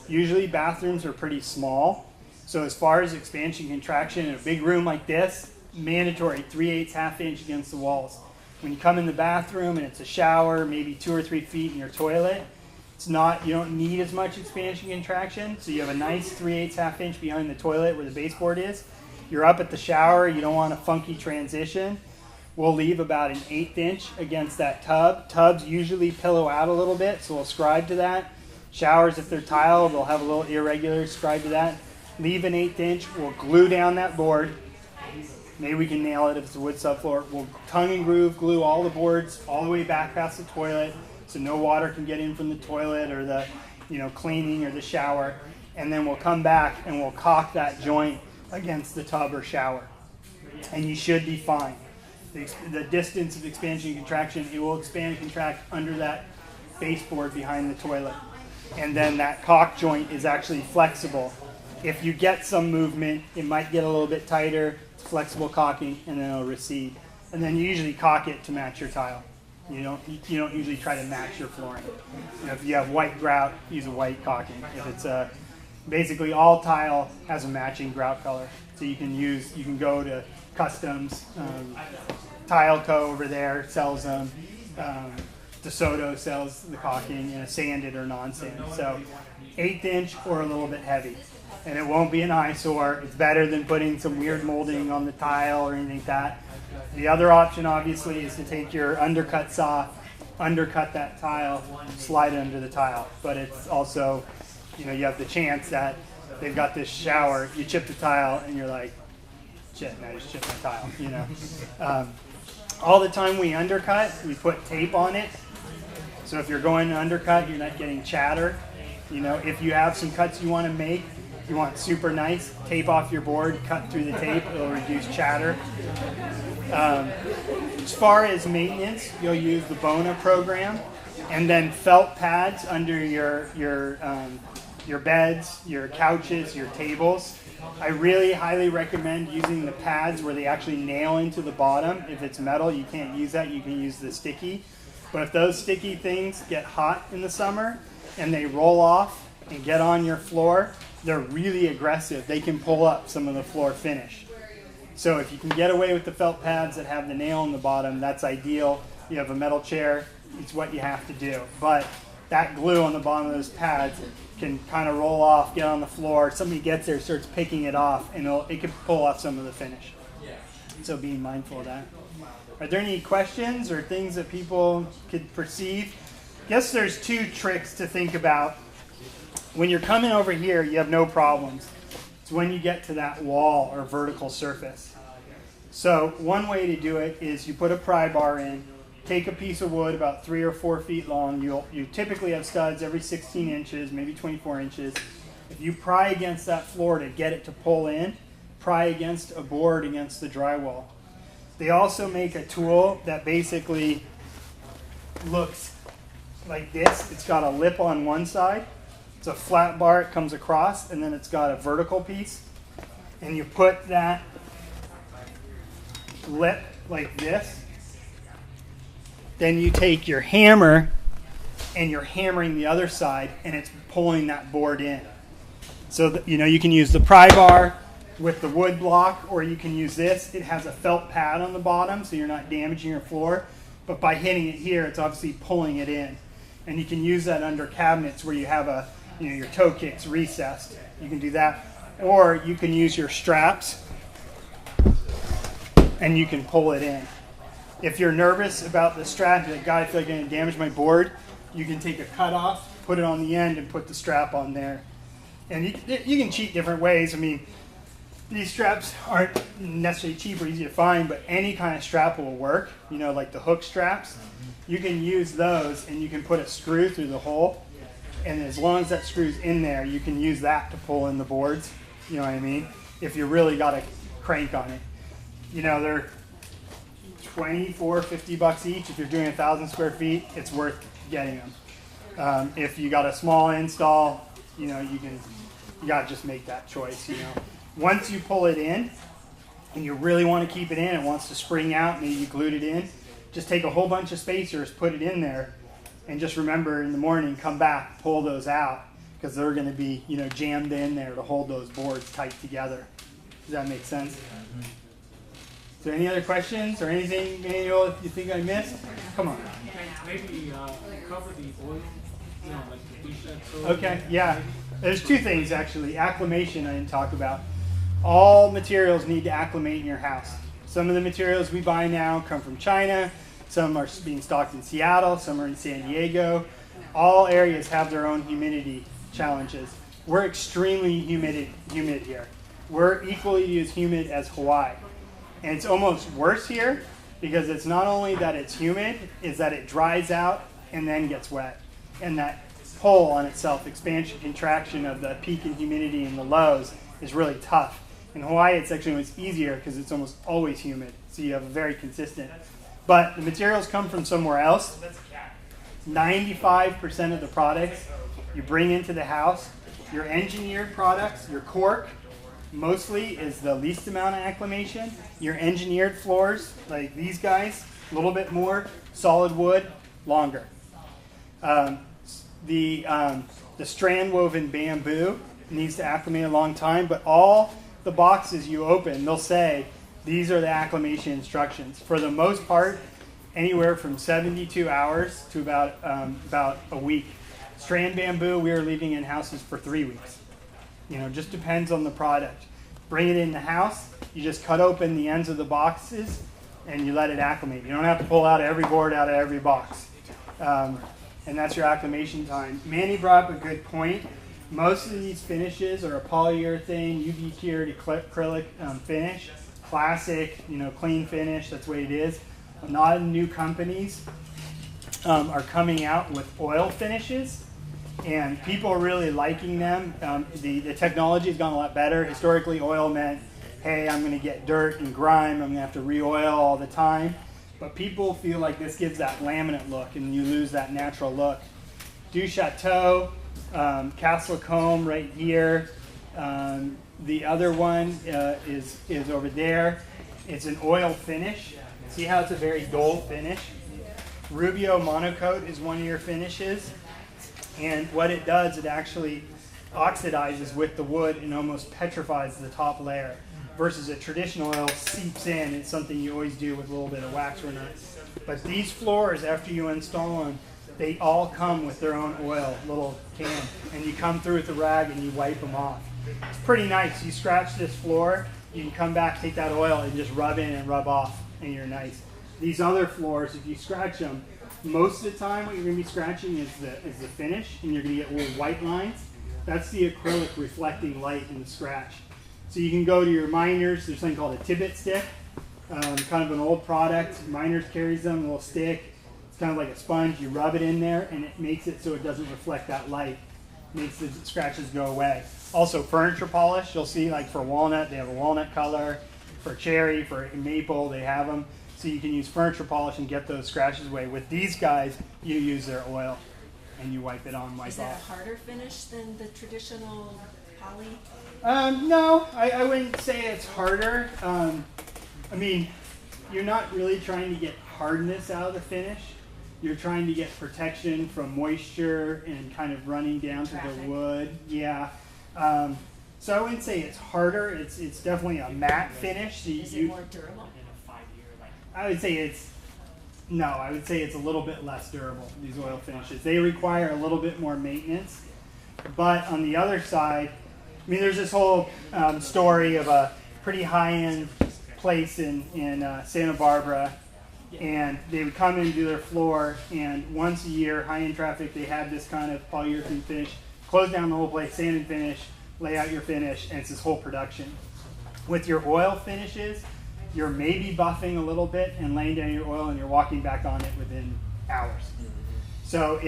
Usually bathrooms are pretty small. So as far as expansion contraction in a big room like this, mandatory 3/8 half inch against the walls. When you come in the bathroom and it's a shower, maybe 2 or 3 feet in your toilet, you don't need as much expansion contraction. So you have a nice 3/8 half inch behind the toilet where the baseboard is. You're up at the shower, you don't want a funky transition. we'll leave about an 1/8 inch against that tub. Tubs usually pillow out a little bit, so we'll scribe to that. Showers, if they're tile, they'll have a little irregular, scribe to that. Leave an 1/8 inch, we'll glue down that board. Maybe we can nail it if it's a wood subfloor. We'll tongue and groove glue all the boards all the way back past the toilet, so no water can get in from the toilet or the cleaning or the shower. And then we'll come back and we'll caulk that joint against the tub or shower. And you should be fine. The distance of expansion and contraction, it will expand and contract under that baseboard behind the toilet. And then that caulk joint is actually flexible. If you get some movement, it might get a little bit tighter. It's flexible caulking, and then it'll recede. And then you usually caulk it to match your tile. You don't usually try to match your flooring. If you have white grout, use a white caulking. If it's basically all tile has a matching grout color, so you can go to Customs. Tile Co. over there sells them. DeSoto sells the caulking in a sanded or non-sanded. So 1/8 inch or a little bit heavy. And it won't be an eyesore. It's better than putting some weird molding on the tile or anything like that. The other option, obviously, is to take your undercut saw, undercut that tile, slide it under the tile. But it's also, you have the chance that they've got this shower, you chip the tile, and you're like, shit, I just chipped my tile, all the time we undercut, we put tape on it. So if you're going to undercut, you're not getting chatter. If you have some cuts you want to make, you want super nice, tape off your board, cut through the tape, it'll reduce chatter. As far as maintenance, you'll use the Bona program, and then felt pads under your beds, your couches, your tables. I really highly recommend using the pads where they actually nail into the bottom. If it's metal, you can't use that. You can use the sticky. But if those sticky things get hot in the summer and they roll off and get on your floor, they're really aggressive. They can pull up some of the floor finish. So if you can get away with the felt pads that have the nail in the bottom, that's ideal. You have a metal chair, it's what you have to do. But that glue on the bottom of those pads can kind of roll off, get on the floor. Somebody gets there, starts picking it off, and it can pull off some of the finish. So being mindful of that. Are there any questions or things that people could perceive? I guess there's 2 tricks to think about. When you're coming over here, you have no problems. It's when you get to that wall or vertical surface. So one way to do it is you put a pry bar in, take a piece of wood about 3 or 4 feet long. You typically have studs every 16 inches, maybe 24 inches. If you pry against that floor to get it to pull in, pry against a board against the drywall. They also make a tool that basically looks like this. It's got a lip on one side. It's a flat bar, it comes across, and then it's got a vertical piece. And you put that lip like this. Then you take your hammer and you're hammering the other side, and it's pulling that board in. So you can use the pry bar with the wood block, or you can use this. It has a felt pad on the bottom, so you're not damaging your floor. But by hitting it here, it's obviously pulling it in. And you can use that under cabinets where you have your toe kicks recessed. You can do that. Or you can use your straps and you can pull it in. If you're nervous about the strap, you're like, God, I feel like I'm going to damage my board, you can take a cut off, put it on the end, and put the strap on there. And you can cheat different ways. I mean, these straps aren't necessarily cheap or easy to find, but any kind of strap will work, like the hook straps. You can use those, and you can put a screw through the hole. And as long as that screw's in there, you can use that to pull in the boards. You know what I mean? If you really got a crank on it. They're $24, $50 each. If you're doing 1,000 square feet, it's worth getting them. If you got a small install, you got to just make that choice. Once you pull it in, and you really want to keep it in, it wants to spring out, maybe you glued it in, just take a whole bunch of spacers, put it in there, and just remember in the morning, come back, pull those out, because they're going to be, jammed in there to hold those boards tight together. Does that make sense? Is there any other questions or anything, Manuel, you think I missed? Come on. Maybe cover the oil, like the t-shirt. Okay, yeah. There's 2 things, actually. Acclimation I didn't talk about. All materials need to acclimate in your house. Some of the materials we buy now come from China. Some are being stocked in Seattle. Some are in San Diego. All areas have their own humidity challenges. We're extremely humid here. We're equally as humid as Hawaii. And it's almost worse here because it's not only that it's humid, it's that it dries out and then gets wet. And that pull on itself, expansion, contraction of the peak in humidity and the lows is really tough. In Hawaii, it's actually almost easier because it's almost always humid. So you have a very consistent. But the materials come from somewhere else. 95% of the products you bring into the house, your engineered products, your cork, mostly is the least amount of acclimation. Your engineered floors, like these guys, a little bit more. Solid wood, longer. The strand woven bamboo needs to acclimate a long time, but all the boxes you open, they'll say these are the acclimation instructions. For the most part, anywhere from 72 hours to about a week. Strand bamboo, we are leaving in houses for 3 weeks. Just depends on the product. Bring it in the house, you just cut open the ends of the boxes and you let it acclimate. You don't have to pull out every board out of every box. And that's your acclimation time. Manny brought up a good point. Most of these finishes are a polyurethane, UV cured acrylic finish. Classic, clean finish, that's the way it is. A lot of new companies are coming out with oil finishes, and people are really liking them. The technology has gone a lot better. Historically, oil meant, hey, I'm going to get dirt and grime, I'm going to have to re-oil all the time. But people feel like this gives that laminate look, and you lose that natural look. Du Chateau, Castle Comb right here. The other one is over there. It's an oil finish. See how it's a very dull finish? Rubio Monocoat is one of your finishes. And what it does, it actually oxidizes with the wood and almost petrifies the top layer. Versus a traditional oil seeps in. It's something you always do with a little bit of wax or not. But these floors, after you install them, they all come with their own oil, little can. And you come through with a rag and you wipe them off. It's pretty nice. You scratch this floor, you can come back, take that oil, and just rub in and rub off, and you're nice. These other floors, if you scratch them, most of the time what you're going to be scratching is the finish, and you're going to get little white lines. That's the acrylic reflecting light in the scratch. So you can go to your miners. There's something called a Tibbet stick, kind of an old product. Miners carries them, a little stick. It's kind of like a sponge. You rub it in there, and it makes it so it doesn't reflect that light. Makes the scratches go away. Also, furniture polish. You'll see, like for walnut, they have a walnut color. For cherry, for maple, they have them. So you can use furniture polish and get those scratches away. With these guys, you use their oil, and you wipe it on, wipe off. Is that a harder finish than the traditional poly? No, I wouldn't say it's harder. I mean, you're not really trying to get hardness out of the finish. You're trying to get protection from moisture and kind of running down to the wood. Yeah. So I wouldn't say it's harder. It's definitely a matte finish. Is it more durable? I would say it's a little bit less durable, these oil finishes. They require a little bit more maintenance. But on the other side, I mean, there's this whole story of a pretty high-end place in Santa Barbara, and they would come in and do their floor, and once a year, high-end traffic, they had this kind of polyurethane finish, close down the whole place, sand and finish, lay out your finish, and it's this whole production. With your oil finishes, you're maybe buffing a little bit and laying down your oil, and you're walking back on it within hours. So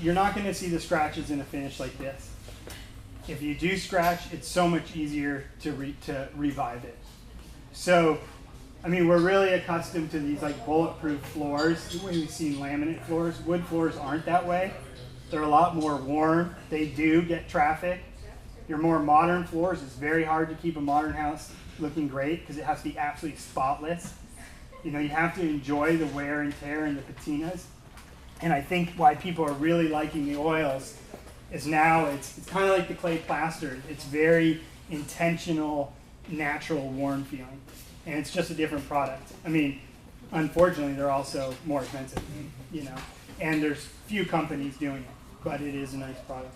you're not going to see the scratches in a finish like this. If you do scratch, it's so much easier to revive it. So, I mean, we're really accustomed to these like bulletproof floors, the way we've seen laminate floors. Wood floors aren't that way. They're a lot more warm. They do get traffic. Your more modern floors, it's very hard to keep a modern house looking great because it has to be absolutely spotless. You have to enjoy the wear and tear and the patinas. And I think why people are really liking the oils is now it's kind of like the clay plaster. It's very intentional, natural, warm feeling. And it's just a different product. I mean, unfortunately, they're also more expensive, and there's few companies doing it, but it is a nice product.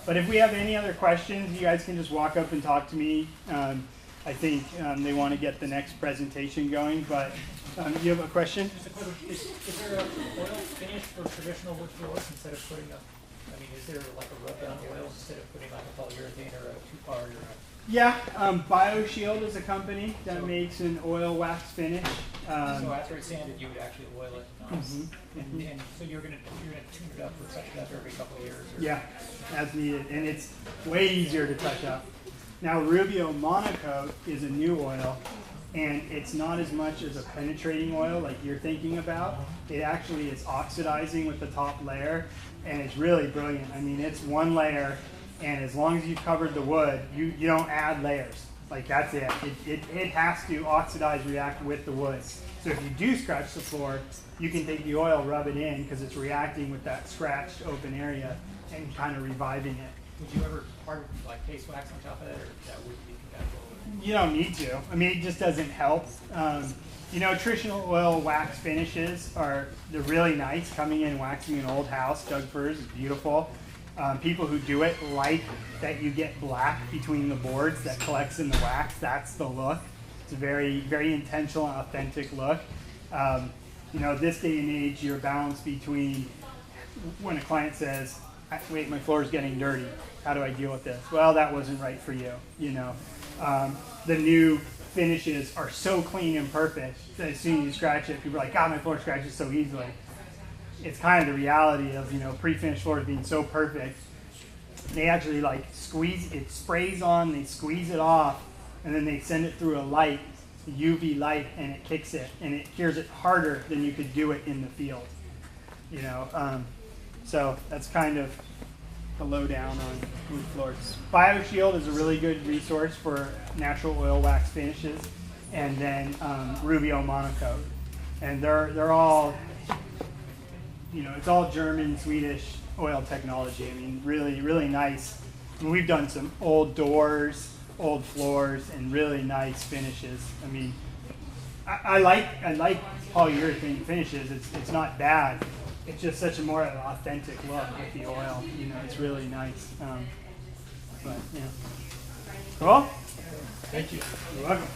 But if we have any other questions, you guys can just walk up and talk to me. I think they want to get the next presentation going. But you have a question? Just a quick one. Is there an oil finish for traditional wood floors instead of putting a, I mean, is there like a rub down oil instead of putting like a polyurethane or a two-part or a? Yeah, BioShield is a company that makes an oil wax finish. So after it's sanded, you would actually oil it, Mhm. and so you're gonna tune it up or touch it up every couple of years. Or? Yeah, as needed, and it's way easier to touch up. Now Rubio Monocoat is a new oil, and it's not as much as a penetrating oil like you're thinking about. It actually is oxidizing with the top layer, and it's really brilliant. I mean, it's one layer, and as long as you've covered the wood, you don't add layers. Like, that's it. It has to oxidize, react with the wood. So if you do scratch the floor, you can take the oil, rub it in, because it's reacting with that scratched open area and kind of reviving it. Would you ever part like paste wax on top of that, or that would be compatible? You don't need to. I mean, it just doesn't help. You know, traditional oil wax finishes they're really nice. Coming in and waxing an old house, Doug Furs is beautiful. People who do it like that you get black between the boards that collects in the wax. That's the look. It's a very, very intentional and authentic look. You know, this day and age, you're balanced between when a client says, wait, my floor is getting dirty. How do I deal with this? Well, that wasn't right for you. You know, the new finishes are so clean and perfect that as soon as you scratch it, people are like, God, my floor scratches so easily. It's kind of the reality of, you know, pre-finished floors being so perfect. They actually like squeeze, it sprays on, they squeeze it off, and then they send it through a light, UV light, and it kicks it, and it cures it harder than you could do it in the field. You know, so that's kind of the lowdown on wood floors. BioShield is a really good resource for natural oil wax finishes, and then Rubio Monocoat, and they're all, you know, it's all German, Swedish oil technology. I mean, really, really nice. I mean, we've done some old doors, old floors, and really nice finishes. I mean, I like polyurethane finishes. It's not bad. It's just such a more authentic look with the oil. You know, it's really nice. But yeah. Cool. Thank you. You're welcome.